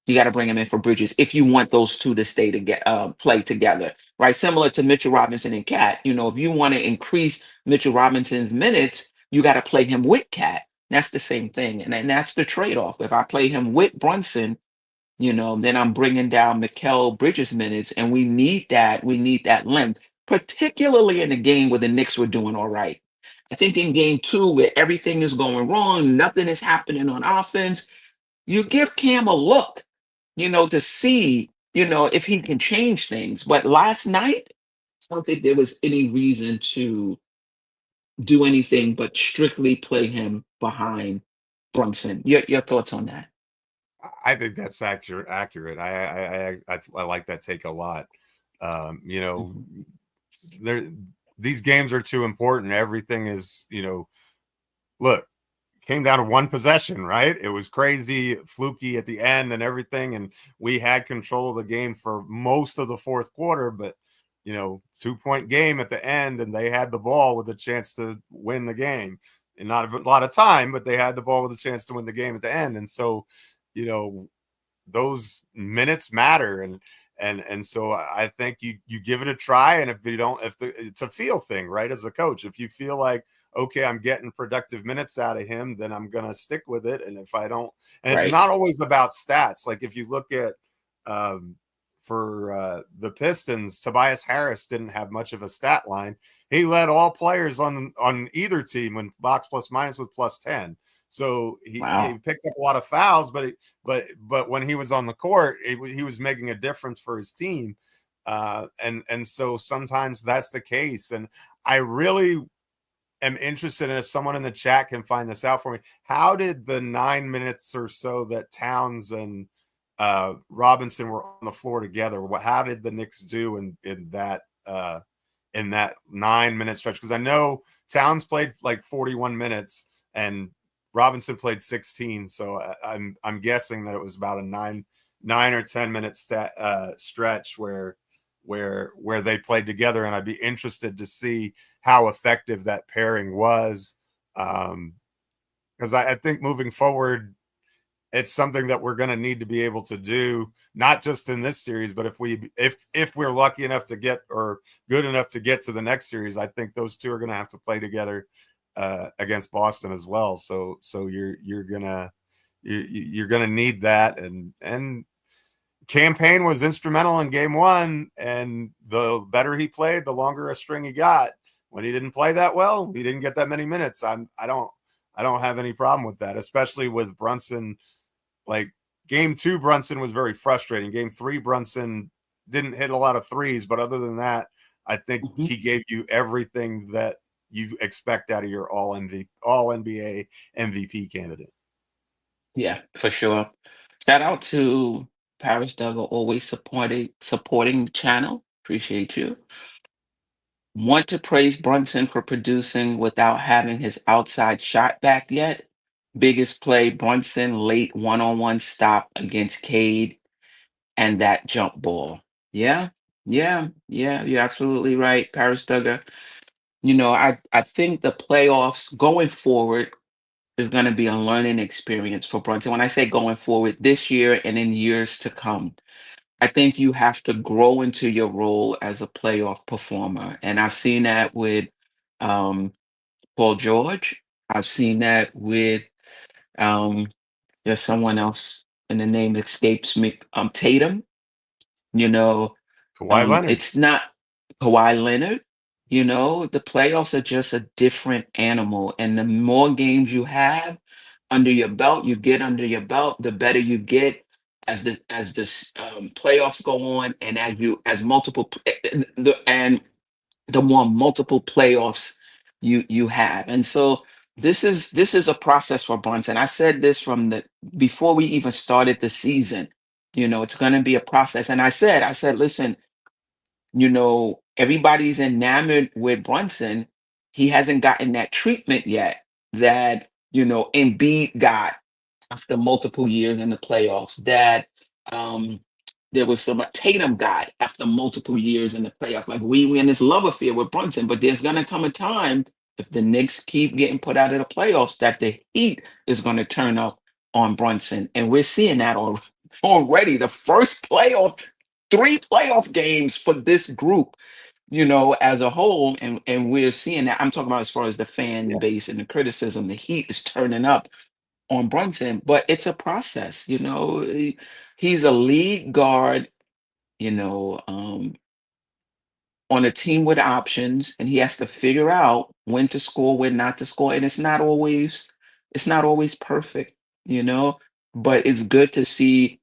You got to bring him in for Bridges if you want those two to stay together, play together, right? Similar to Mitchell Robinson and Cat. If you want to increase Mitchell Robinson's minutes, you got to play him with Cat. That's the same thing, and that's the trade-off. If I play him with Brunson, then I'm bringing down Mikal Bridges minutes, and we need that. We need that length, particularly in a game where the Knicks were doing all right. I think in game 2, where everything is going wrong, nothing is happening on offense, you give Cam a look, to see, if he can change things. But last night, I don't think there was any reason to do anything but strictly play him behind Brunson. Your thoughts on that? I think that's accurate. I like that take a lot. These games are too important. Everything is, look, came down to one possession, right? It was crazy, fluky at the end and everything. And we had control of the game for most of the fourth quarter, but 2-point game at the end, and they had the ball with a chance to win the game. And not a lot of time, but they had the ball with a chance to win the game at the end. And so, those minutes matter. And so I think you give it a try. And if you don't, it's a feel thing, right? As a coach, if you feel like, okay, I'm getting productive minutes out of him, then I'm going to stick with it. And if I don't, and it's not always about stats. Like if you look at, for the Pistons, Tobias Harris didn't have much of a stat line. He led all players on either team in box plus minus with plus 10. So he picked up a lot of fouls, but when he was on the court, he was making a difference for his team. And so sometimes that's the case. And I really am interested in, if someone in the chat can find this out for me, how did the 9 minutes or so that Towns and Robinson were on the floor together, how did the Knicks do in that 9-minute stretch? Because I know Towns played like 41 minutes and Robinson played 16, so I'm guessing that it was about a 9 or 10 minute stretch where they played together, and I'd be interested to see how effective that pairing was, because I think moving forward, it's something that we're going to need to be able to do, not just in this series, but if we're lucky enough to get, or good enough to get to the next series, I think those two are going to have to play together against Boston as well. So you're gonna need that, and Campaign was instrumental in game 1, and the better he played, the longer a string he got. When he didn't play that well, he didn't get that many minutes. I don't have any problem with that, especially with Brunson. Like game 2, Brunson was very frustrating. Game 3, Brunson didn't hit a lot of threes, but other than that, I think he gave you everything that you expect out of your all NBA MVP candidate. Yeah, for sure. Shout out to Paris Duggar, always supporting the channel. Appreciate you. Want to praise Brunson for producing without having his outside shot back yet. Biggest play, Brunson late one-on-one stop against Cade and that jump ball. Yeah, you're absolutely right, Paris Duggar. I think the playoffs going forward is going to be a learning experience for Brunson. When I say going forward, this year and in years to come, I think you have to grow into your role as a playoff performer. And I've seen that with Paul George. I've seen that with there's someone else, and the name escapes me, Tatum. Kawhi Leonard. It's not Kawhi Leonard. The playoffs are just a different animal. And the more games you have under your belt, the better you get as the playoffs go on, and as multiple and the more multiple playoffs you have. And so this is a process for Brunson. I said this before we even started the season. It's going to be a process. And I said, listen, everybody's enamored with Brunson. He hasn't gotten that treatment yet that, Embiid got after multiple years in the playoffs, that there was some Tatum got after multiple years in the playoffs. Like we in this love affair with Brunson, but there's gonna come a time if the Knicks keep getting put out of the playoffs, that the heat is going to turn up on Brunson. And we're seeing that already. The first playoff, 3 playoff games for this group, as a whole. And we're seeing that. I'm talking about as far as the fan base and the criticism, the heat is turning up on Brunson, but it's a process, he's a lead guard, you know, um, on a team with options, and he has to figure out when to score, when not to score. And it's not always perfect, but it's good to see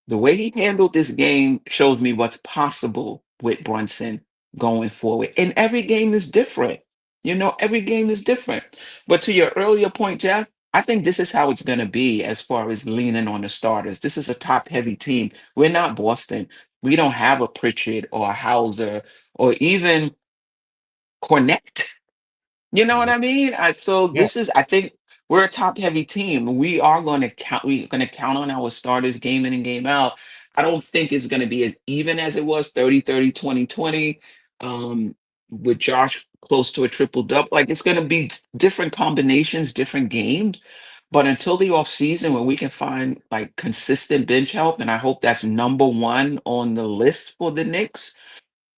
the way he handled this game shows me what's possible with Brunson going forward. And every game is different. Every game is different. But to your earlier point, Jeff, I think this is how it's going to be as far as leaning on the starters. This is a top heavy team. We're not Boston. We don't have a Pritchard or a Hauser or even Cornette. You know what I mean? So Yeah. I think we're a top heavy team. We're going to count on our starters game in and game out. I don't think it's going to be as even as it was 30-30, 20-20, with Josh close to a triple double. Like, it's going to be different combinations, different games. But until the off season, when we can find like consistent bench help, and I hope that's number one on the list for the Knicks.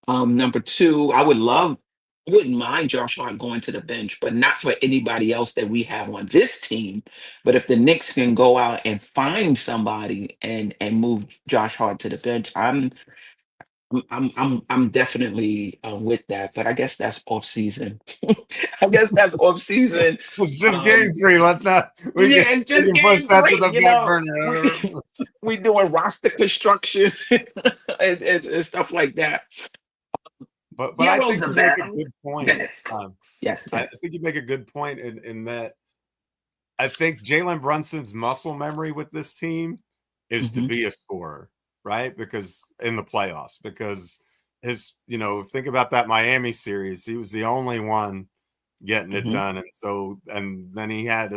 Number two, I wouldn't mind Josh Hart going to the bench, but not for anybody else that we have on this team. But if the Knicks can go out and find somebody and move Josh Hart to the bench, I'm definitely with that. But I guess that's off season. I guess that's off season. It's just game 3. Let's not. It's just we can push game that to 3. the back burner. We doing roster construction and stuff like that. But I think Heroes you are make bad. a good point. Yes. I think you make a good point in that I think Jaylen Brunson's muscle memory with this team is to be a scorer, right? Because in the playoffs, because think about that Miami series. He was the only one getting it done. And then he had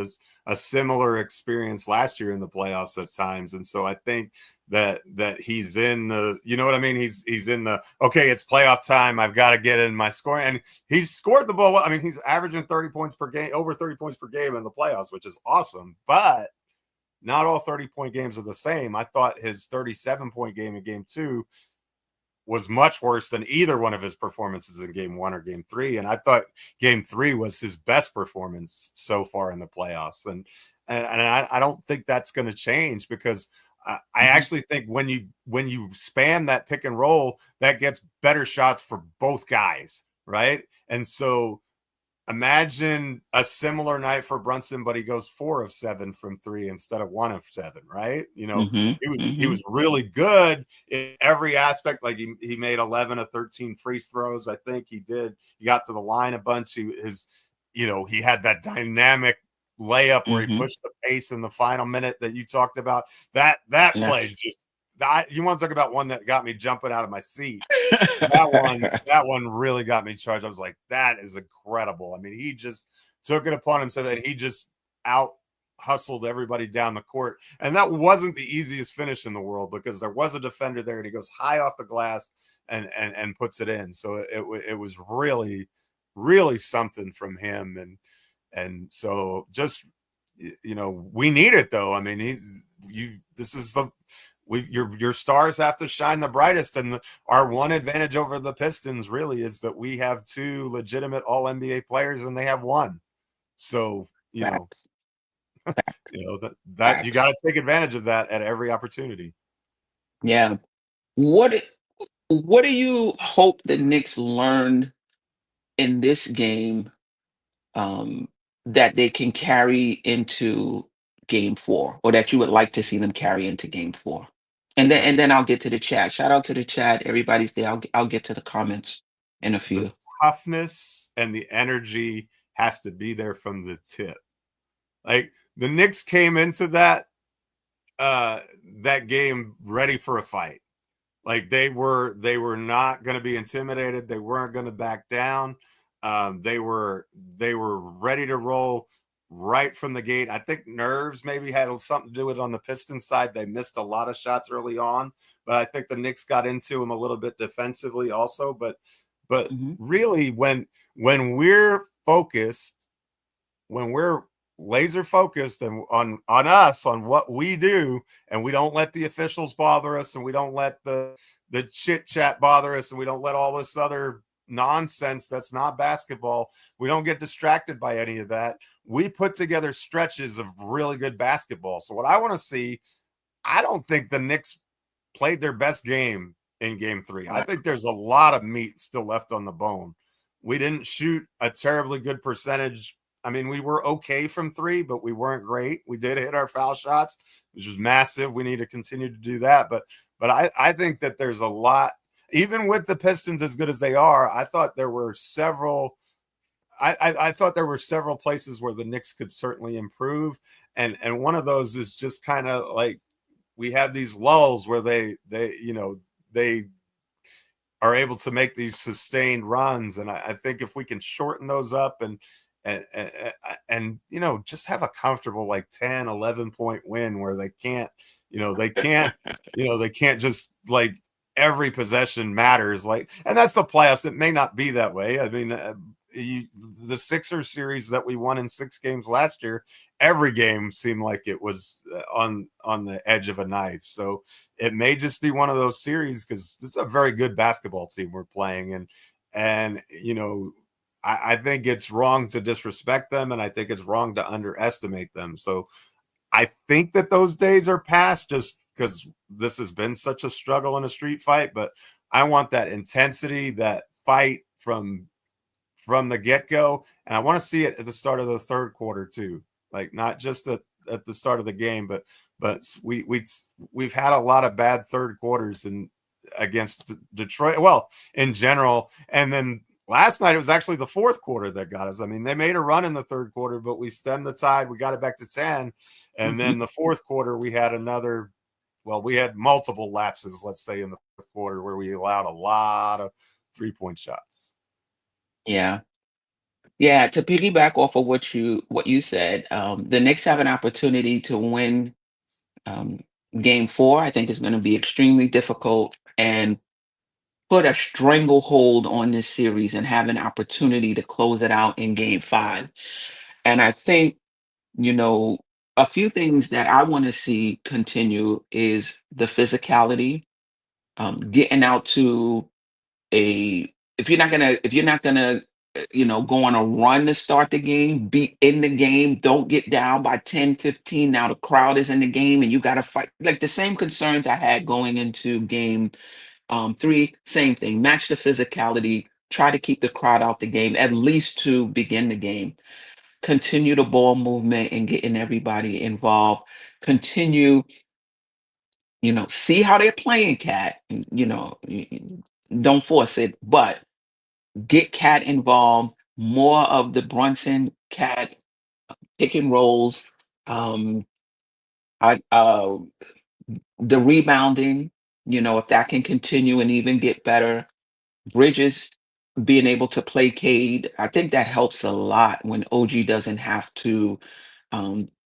a similar experience last year in the playoffs at times. And so I think that he's in the, you know what I mean? He's in the, okay, it's playoff time. I've got to get in my scoring. And he's scored the ball. I mean, he's averaging 30 points per game, over 30 points per game in the playoffs, which is awesome. But not all 30-point games are the same. I thought his 37-point game in game 2 was much worse than either one of his performances in game 1 or game 3. And I thought game 3 was his best performance so far in the playoffs. And I don't think that's going to change, because I actually think when you spam that pick and roll, that gets better shots for both guys. Right. And so imagine a similar night for Brunson, but he goes 4 of 7 from 3 instead of 1 of 7, right? He was really good in every aspect. Like he made 11 of 13 free throws. I think he did. He got to the line a bunch. He had that dynamic layup where he pushed the pace in the final minute that you talked about. That play just. You want to talk about one that got me jumping out of my seat? That one really got me charged. I was like, that is incredible. I mean, he just took it upon himself, and he just out hustled everybody down the court. And that wasn't the easiest finish in the world, because there was a defender there, and he goes high off the glass and puts it in. So it was really, really something from him. And so just, we need it though. I mean, your stars have to shine the brightest, and our one advantage over the Pistons really is that we have 2 legitimate all NBA players, and they have 1. So Facts. that you got to take advantage of that at every opportunity. Yeah. What do you hope the Knicks learned in this game, that they can carry into game 4, or that you would like to see them carry into game 4? And then I'll get to the chat. Shout out to the chat. Everybody's there. I'll get to the comments in a few. The toughness and the energy has to be there from the tip. Like, the Knicks came into that game ready for a fight. Like, they were not going to be intimidated. They weren't going to back down. They were ready to roll right from the gate. I think nerves maybe had something to do with it on the Pistons side. They missed a lot of shots early on, but I think the Knicks got into them a little bit defensively also. But really, when we're focused, when we're laser focused and on us, on what we do, and we don't let the officials bother us, and we don't let the chit chat bother us, and we don't let all this other nonsense that's not basketball, we don't get distracted by any of that, we put together stretches of really good basketball. So what I want to see, I don't think the Knicks played their best game in game 3. I think there's a lot of meat still left on the bone. We didn't shoot a terribly good percentage. I mean, we were okay from 3, but we weren't great. We did hit our foul shots, which was massive. We need to continue to do that. But I think that there's a lot, even with the Pistons as good as they are, I thought there were several I thought there were several places where the Knicks could certainly improve. And one of those is just kind of like, we have these lulls where they are able to make these sustained runs. And I think if we can shorten those up and just have a comfortable like 10, 11 point win where they can't just like every possession matters. Like, and that's the playoffs. It may not be that way. I mean, the Sixers series that we won in 6 games last year, every game seemed like it was on the edge of a knife. So it may just be one of those series, because this is a very good basketball team we're playing. And I think it's wrong to disrespect them, and I think it's wrong to underestimate them. So I think that those days are past, just because this has been such a struggle in a street fight. But I want that intensity, that fight from the get-go, and I want to see it at the start of the third quarter too. Like, not just at the start of the game, but we've had a lot of bad third quarters against Detroit, well, in general. And then last night it was actually the fourth quarter that got us. I mean, they made a run in the third quarter, but we stemmed the tide. We got it back to 10, and then the fourth quarter we had we had multiple lapses, let's say, in the fourth quarter, where we allowed a lot of 3-point shots. Yeah. To piggyback off of what you said, the Knicks have an opportunity to win game 4. I think it's going to be extremely difficult, and put a stranglehold on this series and have an opportunity to close it out in game 5. And I think, a few things that I want to see continue is the physicality, getting out to if you're not gonna go on a run to start the game, be in the game, don't get down by 10-15. Now the crowd is in the game and you got to fight. Like the same concerns I had going into game 3, same thing. Match the physicality, try to keep the crowd out the game, at least to begin the game. Continue the ball movement and getting everybody involved. Continue, see how they're playing Cat. Don't force it, but get Cat involved. More of the Brunson Cat pick and rolls. I The rebounding, if that can continue and even get better. Bridges being able to play Cade, I think that helps a lot when OG doesn't have to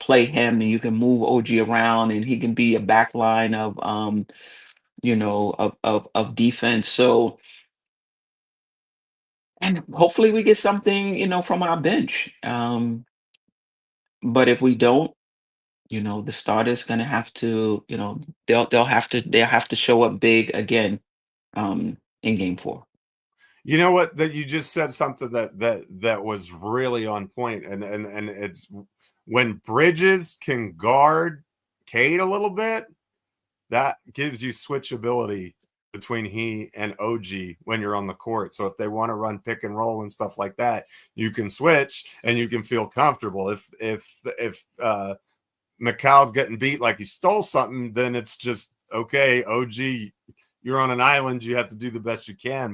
play him, and you can move OG around and he can be a back line of of defense. So, and hopefully we get something, from our bench. But if we don't, the starter's gonna have to, they'll have to show up big again in game 4. You know what? That you just said something that was really on point, and it's when Bridges can guard Cade a little bit, that gives you switchability between he and OG when you're on the court. So if they want to run pick and roll and stuff like that, you can switch and you can feel comfortable. If Mikal's getting beat like he stole something, then it's just okay, OG, you're on an island, you have to do the best you can.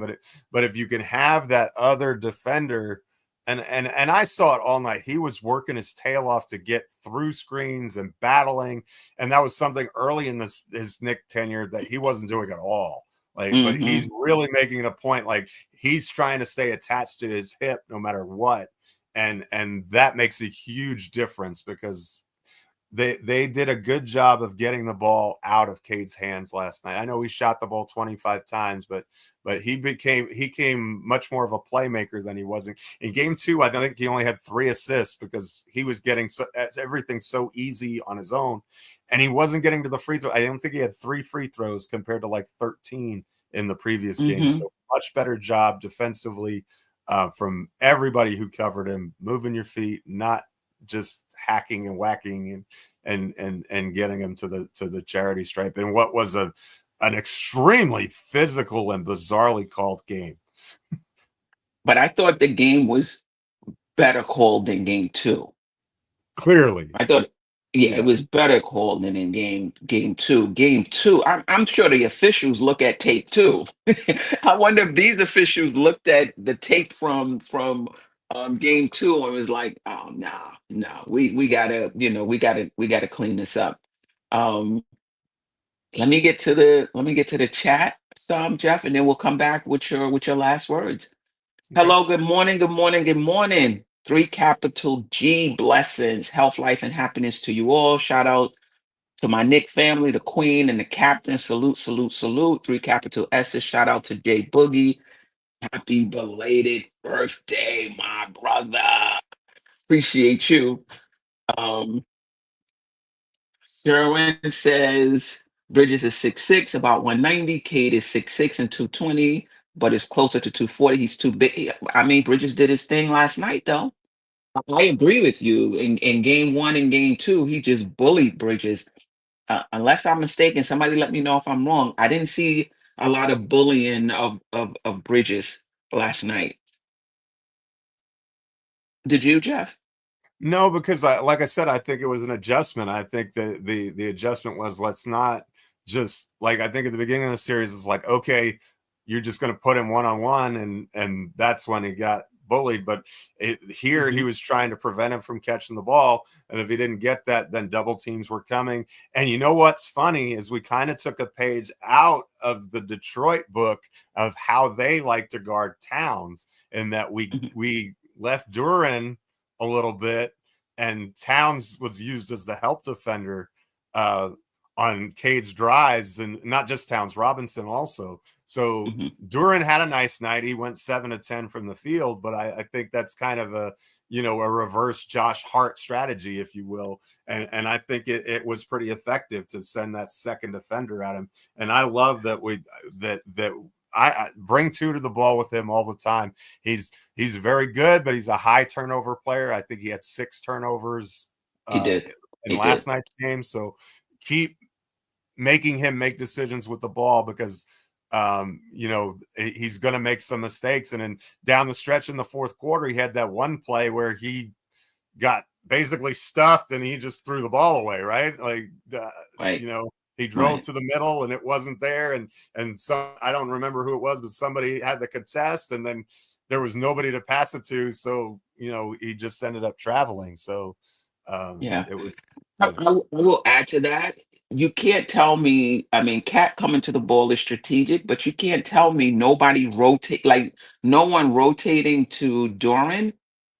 But if you can have that other defender, and I saw it all night, he was working his tail off to get through screens and battling, and that was something early in his Knick tenure that he wasn't doing at all. Like, but he's really making it a point, like he's trying to stay attached to his hip no matter what, and that makes a huge difference, because they did a good job of getting the ball out of Cade's hands last night. I know he shot the ball 25 times, but he became much more of a playmaker than he was in game 2. I think he only had 3 assists because he was getting everything so easy on his own, and he wasn't getting to the free throw. I don't think he had 3 free throws compared to like 13 in the previous game. So much better job defensively from everybody who covered him, moving your feet, not just hacking and whacking and getting him to the charity stripe. And what was an extremely physical and bizarrely called game. But I thought the game was better called than game 2. Clearly, I thought, yes. It was better called than in game 2. Game 2, I'm sure the officials look at tape too. I wonder if these officials looked at the tape from game 2 and was like, oh no, we gotta, we gotta clean this up. Let me get to the chat, some Jeff, and then we'll come back with your last words. Okay. Hello, good morning, good morning, good morning. 3 capital G blessings, health, life, and happiness to you all. Shout out to my Knick family, the queen and the captain. Salute, salute, salute. 3 capital S's. Shout out to Jay Boogie. Happy belated birthday, my brother. Appreciate you. Sherwin says Bridges is 6'6", about 190. Cade is 6'6" and 220, but is closer to 240. He's too big. I mean, Bridges did his thing last night, though. I agree with you. In game 1 and game 2, he just bullied Bridges. Unless I'm mistaken, somebody let me know if I'm wrong. I didn't see a lot of bullying of Bridges last night. Did you, Jeff? No, because like I said, I think it was an adjustment. I think that the adjustment was, let's not just, like, I think at the beginning of the series it's like, okay, you're just going to put him one-on-one, and that's when he got bullied. But here he was trying to prevent him from catching the ball, and if he didn't get that, then double teams were coming. And you know what's funny is we kind of took a page out of the Detroit book of how they like to guard Towns, in that we left Duren a little bit, and Towns was used as the help defender on Cade's drives, and not just Towns, Robinson also. So Duren had a nice night. He went 7 of 10 from the field, but I think that's kind of a reverse Josh Hart strategy, if you will. And I think it was pretty effective to send that second defender at him. And I love that I bring 2 to the ball with him all the time. He's very good, but he's a high turnover player. I think he had 6 turnovers in last night's game. So keep making him make decisions with the ball, because he's going to make some mistakes. And then down the stretch in the fourth quarter, he had that one play where he got basically stuffed and he just threw the ball away, right? Like, he drove to the middle and it wasn't there. And some, I don't remember who it was, but somebody had the contest, and then there was nobody to pass it to. So, he just ended up traveling. So, it was. I will add to that. You can't tell me, I mean, Cat coming to the ball is strategic, but you can't tell me nobody rotate, like no one rotating to Duren.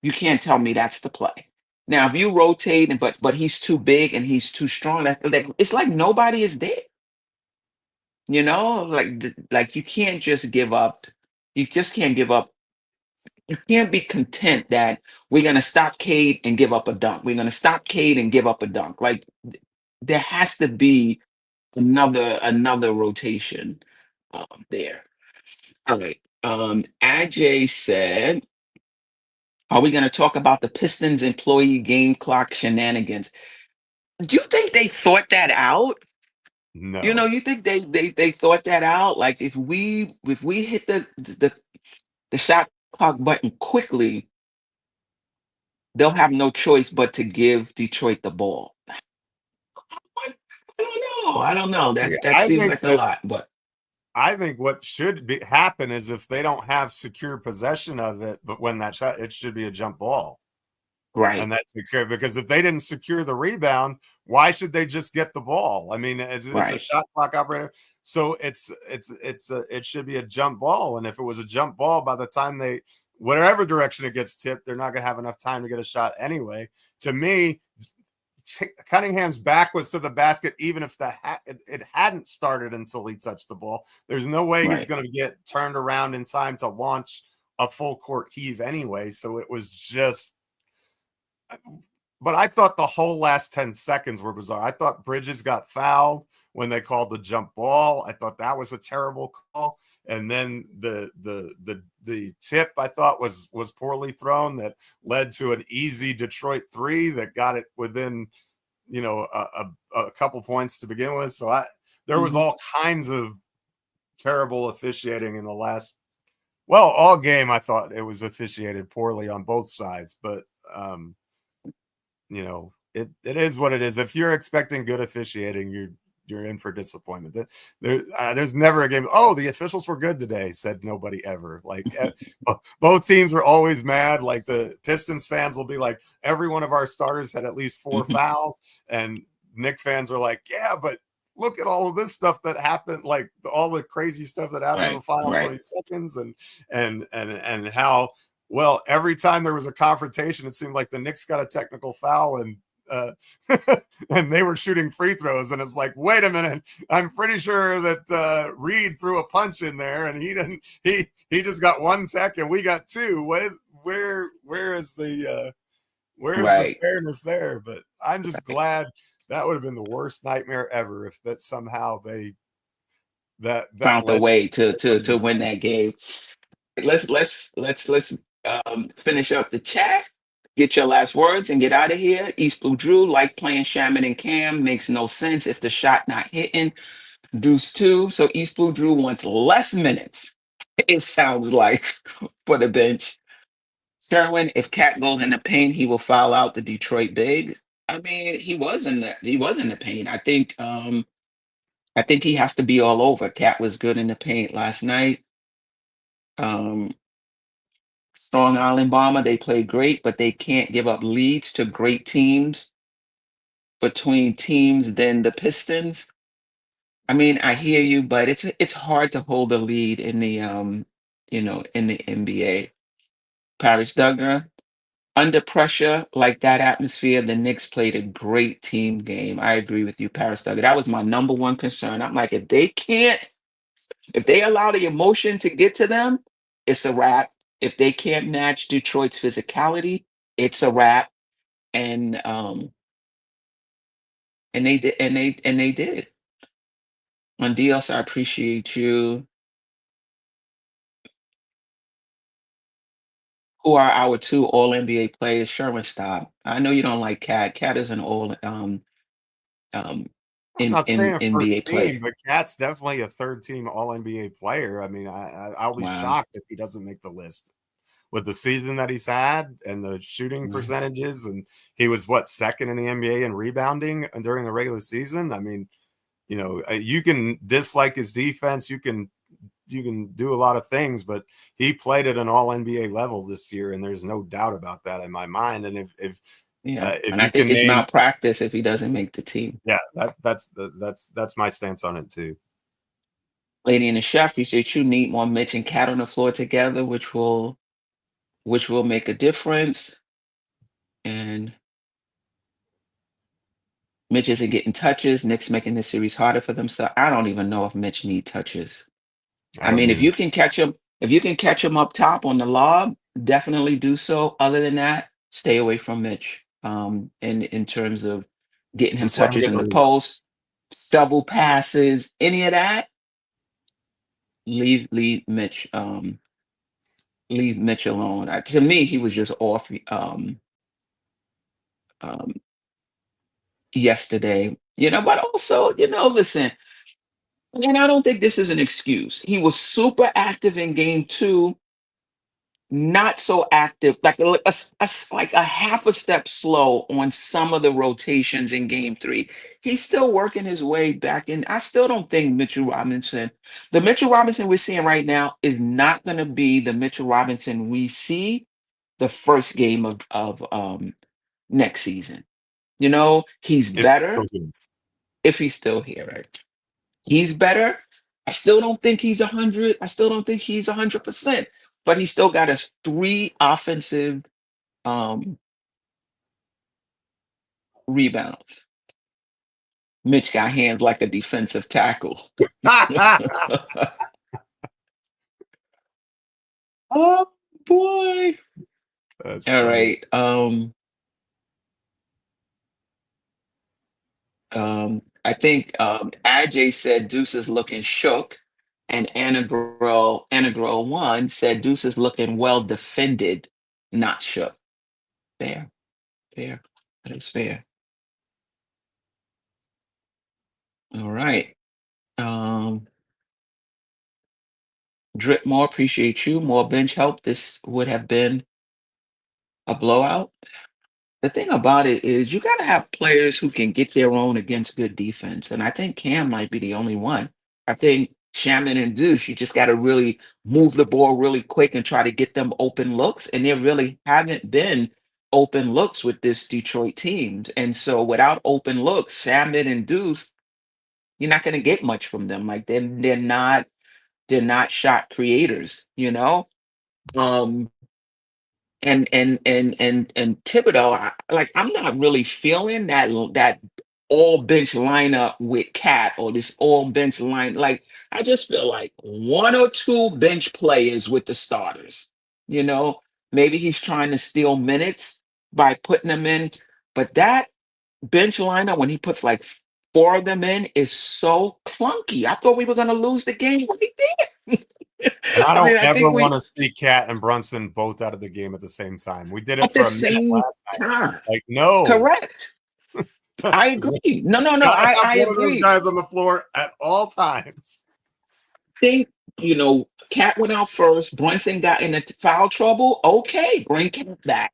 You can't tell me that's the play. Now, if you rotate, but he's too big and he's too strong, it's like nobody is there. Like you can't just give up. You just can't give up. You can't be content that we're gonna stop Cade and give up a dunk. We're gonna stop Cade and give up a dunk. Like, there has to be another rotation there. All right. Ajay said, are we going to talk about the Pistons employee game clock shenanigans? Do you think they thought that out? No. You think they thought that out? Like, if we hit the shot clock button quickly, they'll have no choice but to give Detroit the ball. I don't know. That seems like a lot, but I think what should happen is, if they don't have secure possession of it, but when that shot, it should be a jump ball. Right. And that takes care of it, because if they didn't secure the rebound, why should they just get the ball? I mean, it's a shot clock operator. So it should be a jump ball. And if it was a jump ball, by the time whatever direction it gets tipped, they're not going to have enough time to get a shot anyway. To me, Cunningham's back was to the basket, even if it hadn't started until he touched the ball. There's no way he's going to get turned around in time to launch a full court heave anyway. So it was just, but I thought the whole last 10 seconds were bizarre. I thought Bridges got fouled when they called the jump ball. I thought that was a terrible call. And then the tip I thought was poorly thrown that led to an easy Detroit 3 that got it within, a couple points to begin with. So there was all kinds of terrible officiating in the last, all game. I thought it was officiated poorly on both sides, but it is what it is. If you're expecting good officiating, you're in for disappointment. There's never a game. Oh, the officials were good today, said nobody ever. Like both teams are always mad. Like the Pistons fans will be like, every one of our starters had at least 4 fouls, and Knick fans are like, yeah, but look at all of this stuff that happened, like all the crazy stuff that happened in the final 20 seconds, and how. Well, every time there was a confrontation, it seemed like the Knicks got a technical foul and and they were shooting free throws. And it's like, wait a minute, I'm pretty sure that Reed threw a punch in there and he didn't. He just got 1 tech and we got 2. Where is the the fairness there? But I'm just glad. That would have been the worst nightmare ever if that somehow they found a way to win that game. Let's finish up the chat, get your last words, and get out of here. East Blue Drew, like playing Shaman and Cam, makes no sense if the shot not hitting. Deuce 2. So East Blue Drew wants less minutes, it sounds like, for the bench. Sherwin, if Cat goes in the paint, he will foul out the Detroit bigs. I mean, he was in the paint. I think he has to be all over. Cat was good in the paint last night. Strong Island Bomber, they play great, but they can't give up leads to great teams between teams than the Pistons. I mean, I hear you, but it's hard to hold a lead in the in the NBA. Paris Duggar, under pressure like that atmosphere, the Knicks played a great team game. I agree with you, Paris Duggar. That was my number one concern. I'm like, if they allow the emotion to get to them, it's a wrap. If they can't match Detroit's physicality, it's a wrap. And they did. On Dios, I appreciate you. Who are our 2 All NBA players? Sherman, stop. I know you don't like Cat. Cat is an all I'm not saying a NBA first player. team, but Cat's definitely a third team All NBA player. I mean, I'll be shocked if he doesn't make the list with the season that he's had and the shooting percentages. And he was second in the NBA in rebounding during the regular season. I mean, you can dislike his defense. You can do a lot of things, but he played at an All NBA level this year, and there's no doubt about that in my mind. And if I think it's malpractice if he doesn't make the team. Yeah, that's my stance on it too. Lady and the Chef, you said you need more Mitch and Cat on the floor together, which will make a difference. And Mitch isn't getting touches. Knicks making this series harder for themselves. I don't even know if Mitch needs touches. I mean, if you can catch him up top on the lob, definitely do so. Other than that, stay away from Mitch. In terms of getting him touches in the post, several passes, any of that, leave Mitch. Leave Mitch alone. To me, he was just off yesterday. But also, listen. And I don't think this is an excuse. He was super active in game 2, not so active, like a half a step slow on some of the rotations in game 3. He's still working his way back in. I still don't think the Mitchell Robinson we're seeing right now is not going to be the Mitchell Robinson we see the first game of next season. He's better if he's still here, right? He's better. I still don't think he's 100. I still don't think he's 100%. But he still got us 3 offensive rebounds. Mitch got hands like a defensive tackle. Oh boy. That's All funny. right. I think Ajay said Deuce is looking shook, and Anna Girl 1 said Deuce is looking well defended, not shook. Fair, fair. That is fair. All right. Um, Drip more, appreciate you. More bench help. This would have been a blowout. The thing about it is you got to have players who can get their own against good defense. And I think Cam might be the only one. I think Shaman and Deuce, you just got to really move the ball really quick and try to get them open looks. And there really haven't been open looks with this Detroit team. And so without open looks, Shaman and Deuce, you're not going to get much from them. Like they're not shot creators. Um, and Thibodeau, like I'm not really feeling that all bench lineup with Cat or this all bench line. Like I just feel like one or two bench players with the starters. You know, maybe he's trying to steal minutes by putting them in, but that bench lineup when he puts like four of them in is so clunky. I thought we were gonna lose the game right there. And I I don't mean, I ever think want we to see Cat and Brunson both out of the game at the same time. We did it at the for a minute same last night. time. Like, no. Correct. I agree. No, no, no. Gotta have I one of those agree. guys on the floor at all times. Think, Cat went out first. Brunson got in foul trouble. Okay, bring Cat back.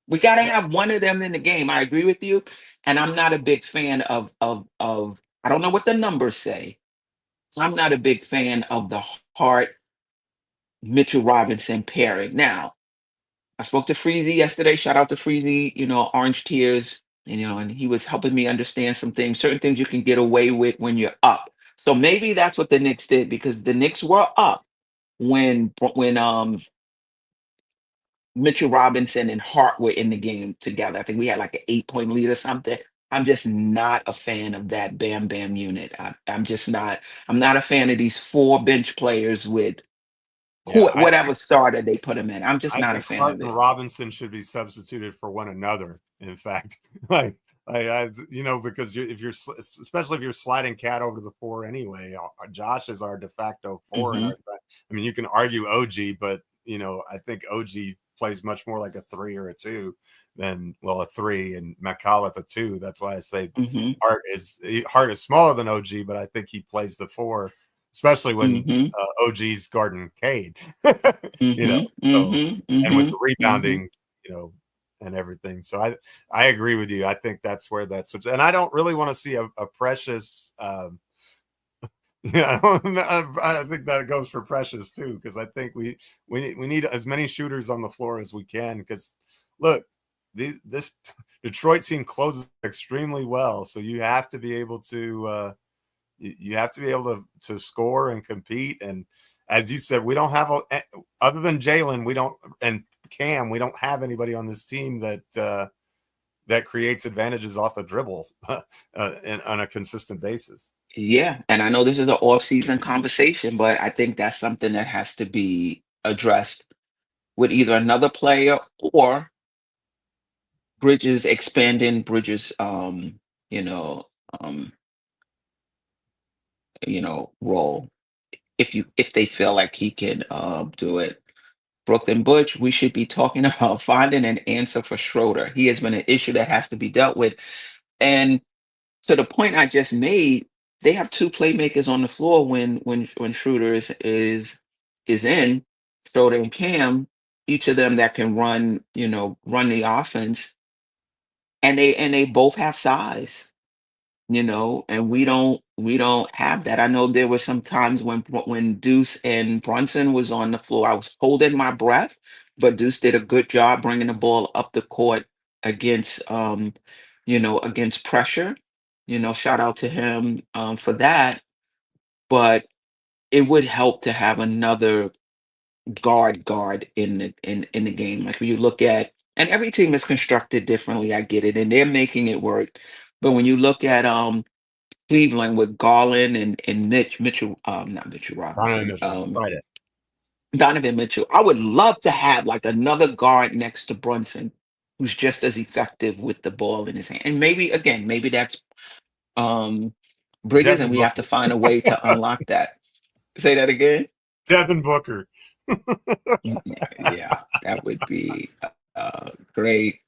We got to have one of them in the game. I agree with you. And I'm not a big fan of I don't know what the numbers say. I'm not a big fan of the Hart Mitchell Robinson pairing. Now, I spoke to Freezy yesterday. Shout out to Freezy, Orange Tears, and he was helping me understand some things, certain things you can get away with when you're up. So maybe that's what the Knicks did because the Knicks were up when Mitchell Robinson and Hart were in the game together. I think we had like an 8-point lead or something. I'm just not a fan of that Bam Bam unit. I'm just not. I'm not a fan of these four bench players with Yeah, whatever starter they put them in. I'm just I not a think fan Hart of and it. Robinson should be substituted for one another. In fact, because especially if you're sliding Cat over to the four anyway. Josh is our de facto four in Hmm. our side. I mean, you can argue OG, but I think OG plays much more like a 3 or a 2 than a 3, and Mikal at the 2. That's why I say Hmm. Hart is smaller than OG, but I think he plays the 4, especially when Mhm. OG's guarding Cade. Mhm. So Mhm. and with Mhm. the Mhm. rebounding, and everything. So I agree with you. I think that's where that's and I don't really want to see a Precious. Yeah, I think that goes for Precious too, because I think we need as many shooters on the floor as we can. Because look, this Detroit team closes extremely well, so you have to be able to you have to be able to score and compete. And as you said, we don't have other than Jaylen, we don't, and Cam, we don't have anybody on this team that creates advantages off the dribble on a consistent basis. Yeah, and I know this is an off-season conversation, but I think that's something that has to be addressed with either another player or Bridges expanding Bridges you know, um, role if they feel like he can do it. Brooklyn Butch, we should be talking about finding an answer for Schroeder. He has been an issue that has to be dealt with. And to the point I just made, they have two playmakers on the floor when Schroeder is in. Schroeder and Cam, each of them that can run the offense, and they both have size, and we don't have that. I know there were some times when Deuce and Brunson was on the floor, I was holding my breath, but Deuce did a good job bringing the ball up the court against pressure. Shout out to him for that. But it would help to have another guard in the game. Like when you look at and every team is constructed differently. I get it, and they're making it work. But when you look at Cleveland with Garland and Mitchell, not Mitchell Donovan Robinson, Mitchell, fight it. Donovan Mitchell, I would love to have like another guard next to Brunson who's just as effective with the ball in his hand. And maybe again, maybe that's Bridges, and Devin we have to Booker. find a way to unlock that. Say that again. Devin Booker. Yeah, that would be great.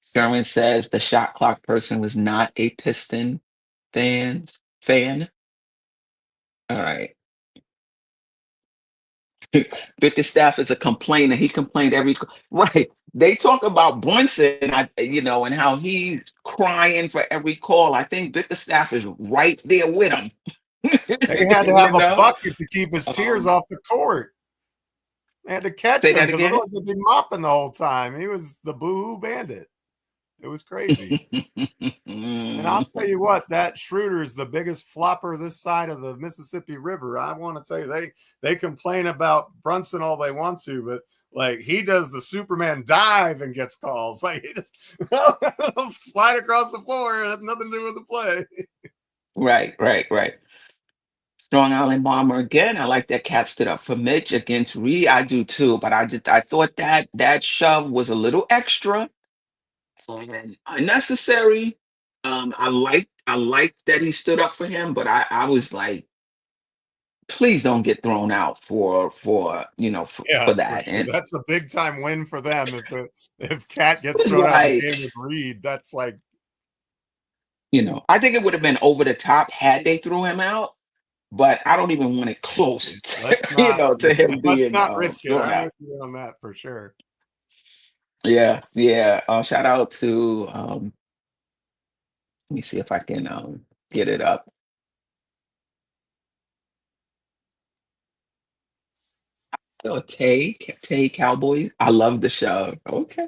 Sherman says the shot clock person was not a Piston fan. All right. Bickerstaff is a complainer. He complained right. They talk about Brunson, and how he's crying for every call. I think Bickerstaff is right there with him. They had to have a bucket to keep his tears off the court. They had to catch him because otherwise they'd be mopping the whole time. He was the boo-hoo bandit. It was crazy. And I'll tell you what, that Schroeder is the biggest flopper this side of the Mississippi River. I want to tell you, they complain about Brunson all they want to, but like he does the Superman dive and gets calls. Like he just slide across the floor. It has nothing to do with the play. Right. Strong Island Bomber again. I like that Cat stood up for Mitch against Reed. I do too, but I thought that shove was a little extra and unnecessary. I like that he stood up for him, but I was like, please don't get thrown out for that. For sure. And that's a big time win for them. If Cat gets thrown out of the game with Reed, that's like, I think it would have been over the top had they threw him out. But I don't even want it close, to him being. Let's not risk it. I'm with you on that for sure. Yeah. Shout out to. Let me see if I can get it up. Oh, Tay Cowboys. I love the show. Okay.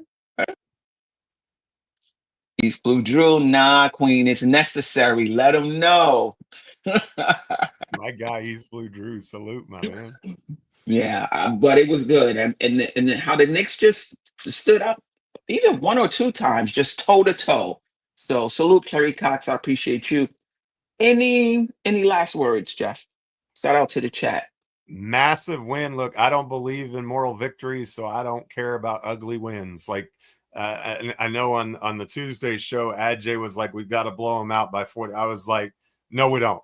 East Blue Drew. Nah, Queen. It's necessary. Let him know. My guy, East Blue Drew. Salute, my man. Yeah, but it was good, and how the Knicks just stood up, even one or two times, just toe to toe. So salute, Kerry Cox. I appreciate you. Any last words, Geoff? Shout out to the chat. Massive win. Look, I don't believe in moral victories, so I don't care about ugly wins. Like I know on the Tuesday show, Adjay was like, "We've got to blow them out by 40." I was like, "No, we don't.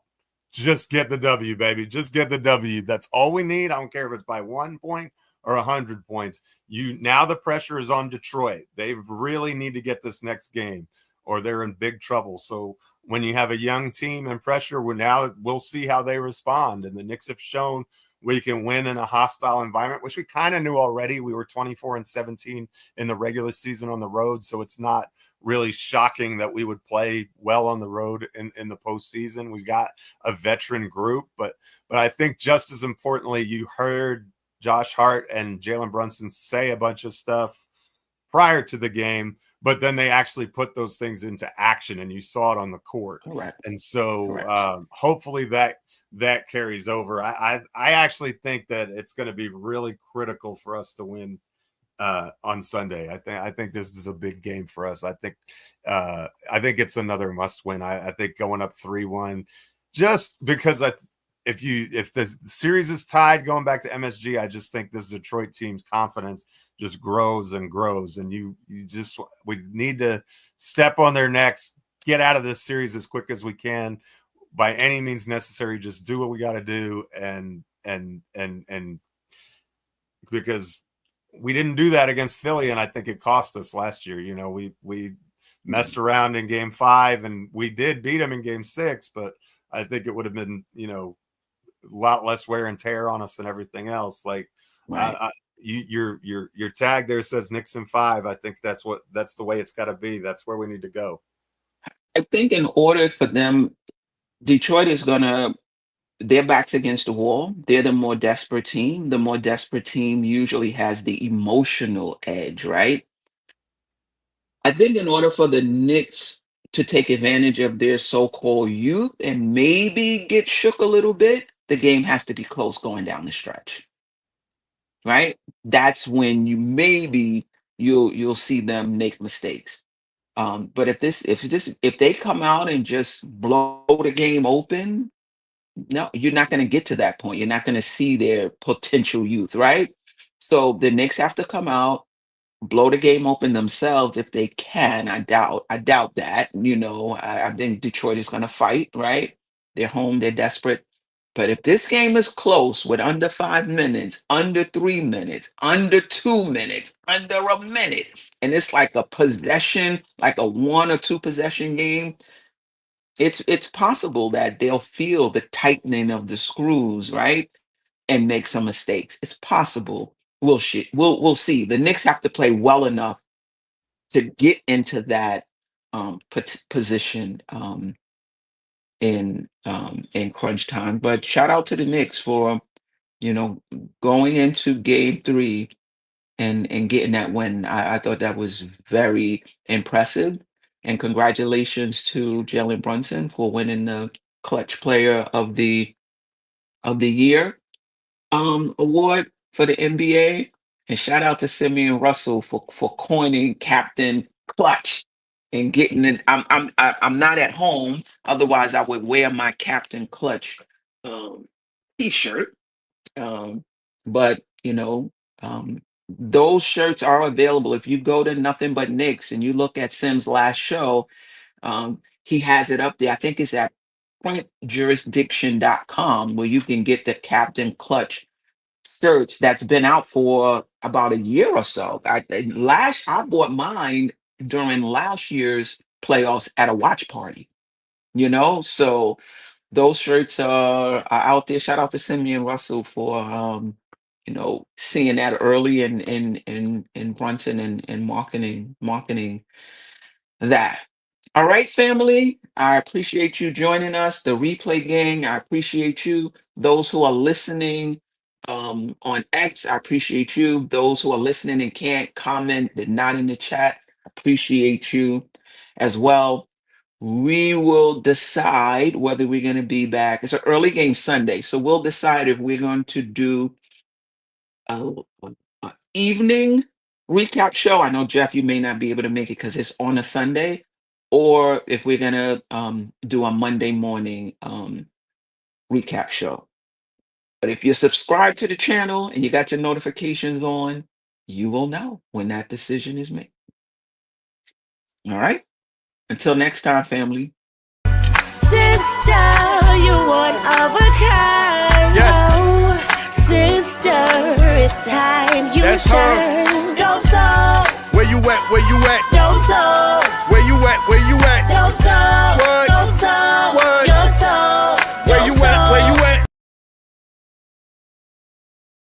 Just get the W, baby. Just get the W. That's all we need. I don't care if it's by 1 point or 100 points. Now the pressure is on Detroit. They really need to get this next game, or they're in big trouble. So when you have a young team and pressure, we'll see how they respond. And the Knicks have shown we can win in a hostile environment, which we kind of knew already. We were 24-17 in the regular season on the road, so it's not really shocking that we would play well on the road in the postseason. We've got a veteran group, but I think just as importantly, you heard Josh Hart and Jaylen Brunson say a bunch of stuff prior to the game, but then they actually put those things into action, and you saw it on the court. Correct. And so hopefully that carries over. I actually think that it's going to be really critical for us to win on Sunday. I think this is a big game for us. I think it's another must win. I think going up 3-1, just because if the series is tied going back to MSG, I just think this Detroit team's confidence just grows and grows, and we need to step on their necks, get out of this series as quick as we can by any means necessary. Just do what we got to do, and because we didn't do that against Philly, and I think it cost us last year. We messed around in Game 5, and we did beat them in Game 6, but I think it would have been, a lot less wear and tear on us and everything else. Like, right. Your tag there says Knicks in 5. I think that's the way it's got to be. That's where we need to go. I think in order for them, Detroit is gonna. Their backs against the wall. They're the more desperate team. The more desperate team usually has the emotional edge, right? I think in order for the Knicks to take advantage of their so-called youth and maybe get shook a little bit, the game has to be close going down the stretch, right? That's when you maybe you'll see them make mistakes. But if they come out and just blow the game open, no, you're not going to get to that point. You're not going to see their potential youth, right? So the Knicks have to come out, blow the game open themselves if they can. I doubt that. I think Detroit is going to fight, right? They're home, they're desperate. But if this game is close with under 5 minutes, under 3 minutes, under 2 minutes, under a minute, and it's like a possession, like a 1 or 2 possession game, it's possible that they'll feel the tightening of the screws, right? And make some mistakes. It's possible. We'll see. The Knicks have to play well enough to get into that position in crunch time. But shout out to the Knicks for going into game 3 and getting that win. I thought that was very impressive. And congratulations to Jaylen Brunson for winning the clutch player of the year award for the NBA. And shout out to Simeon Russell for coining Captain Clutch and getting it. I'm not at home, otherwise I would wear my Captain Clutch t-shirt. But those shirts are available. If you go to Nothing But Knicks and you look at Sim's last show, he has it up there. I think it's at printjurisdiction.com where you can get the Captain Clutch shirts that's been out for about a year or so. I bought mine during last year's playoffs at a watch party. So those shirts are out there. Shout out to Simeon Russell for seeing that early in Brunson and marketing that. All right, family. I appreciate you joining us. The replay gang, I appreciate you. Those who are listening on X, I appreciate you. Those who are listening and can't comment, they're not in the chat, appreciate you as well. We will decide whether we're going to be back. It's an early game Sunday, so we'll decide if we're going to do a evening recap show. I know, Geoff, you may not be able to make it because it's on a Sunday, or if we're going to do a Monday morning recap show. But if you're subscribed to the channel and you got your notifications on, you will know when that decision is made. All right? Until next time, family. Sister, you're one of a kind. Yes. Sister, it's time you That's her. shine. Dope Soul. Where you at? Where you at?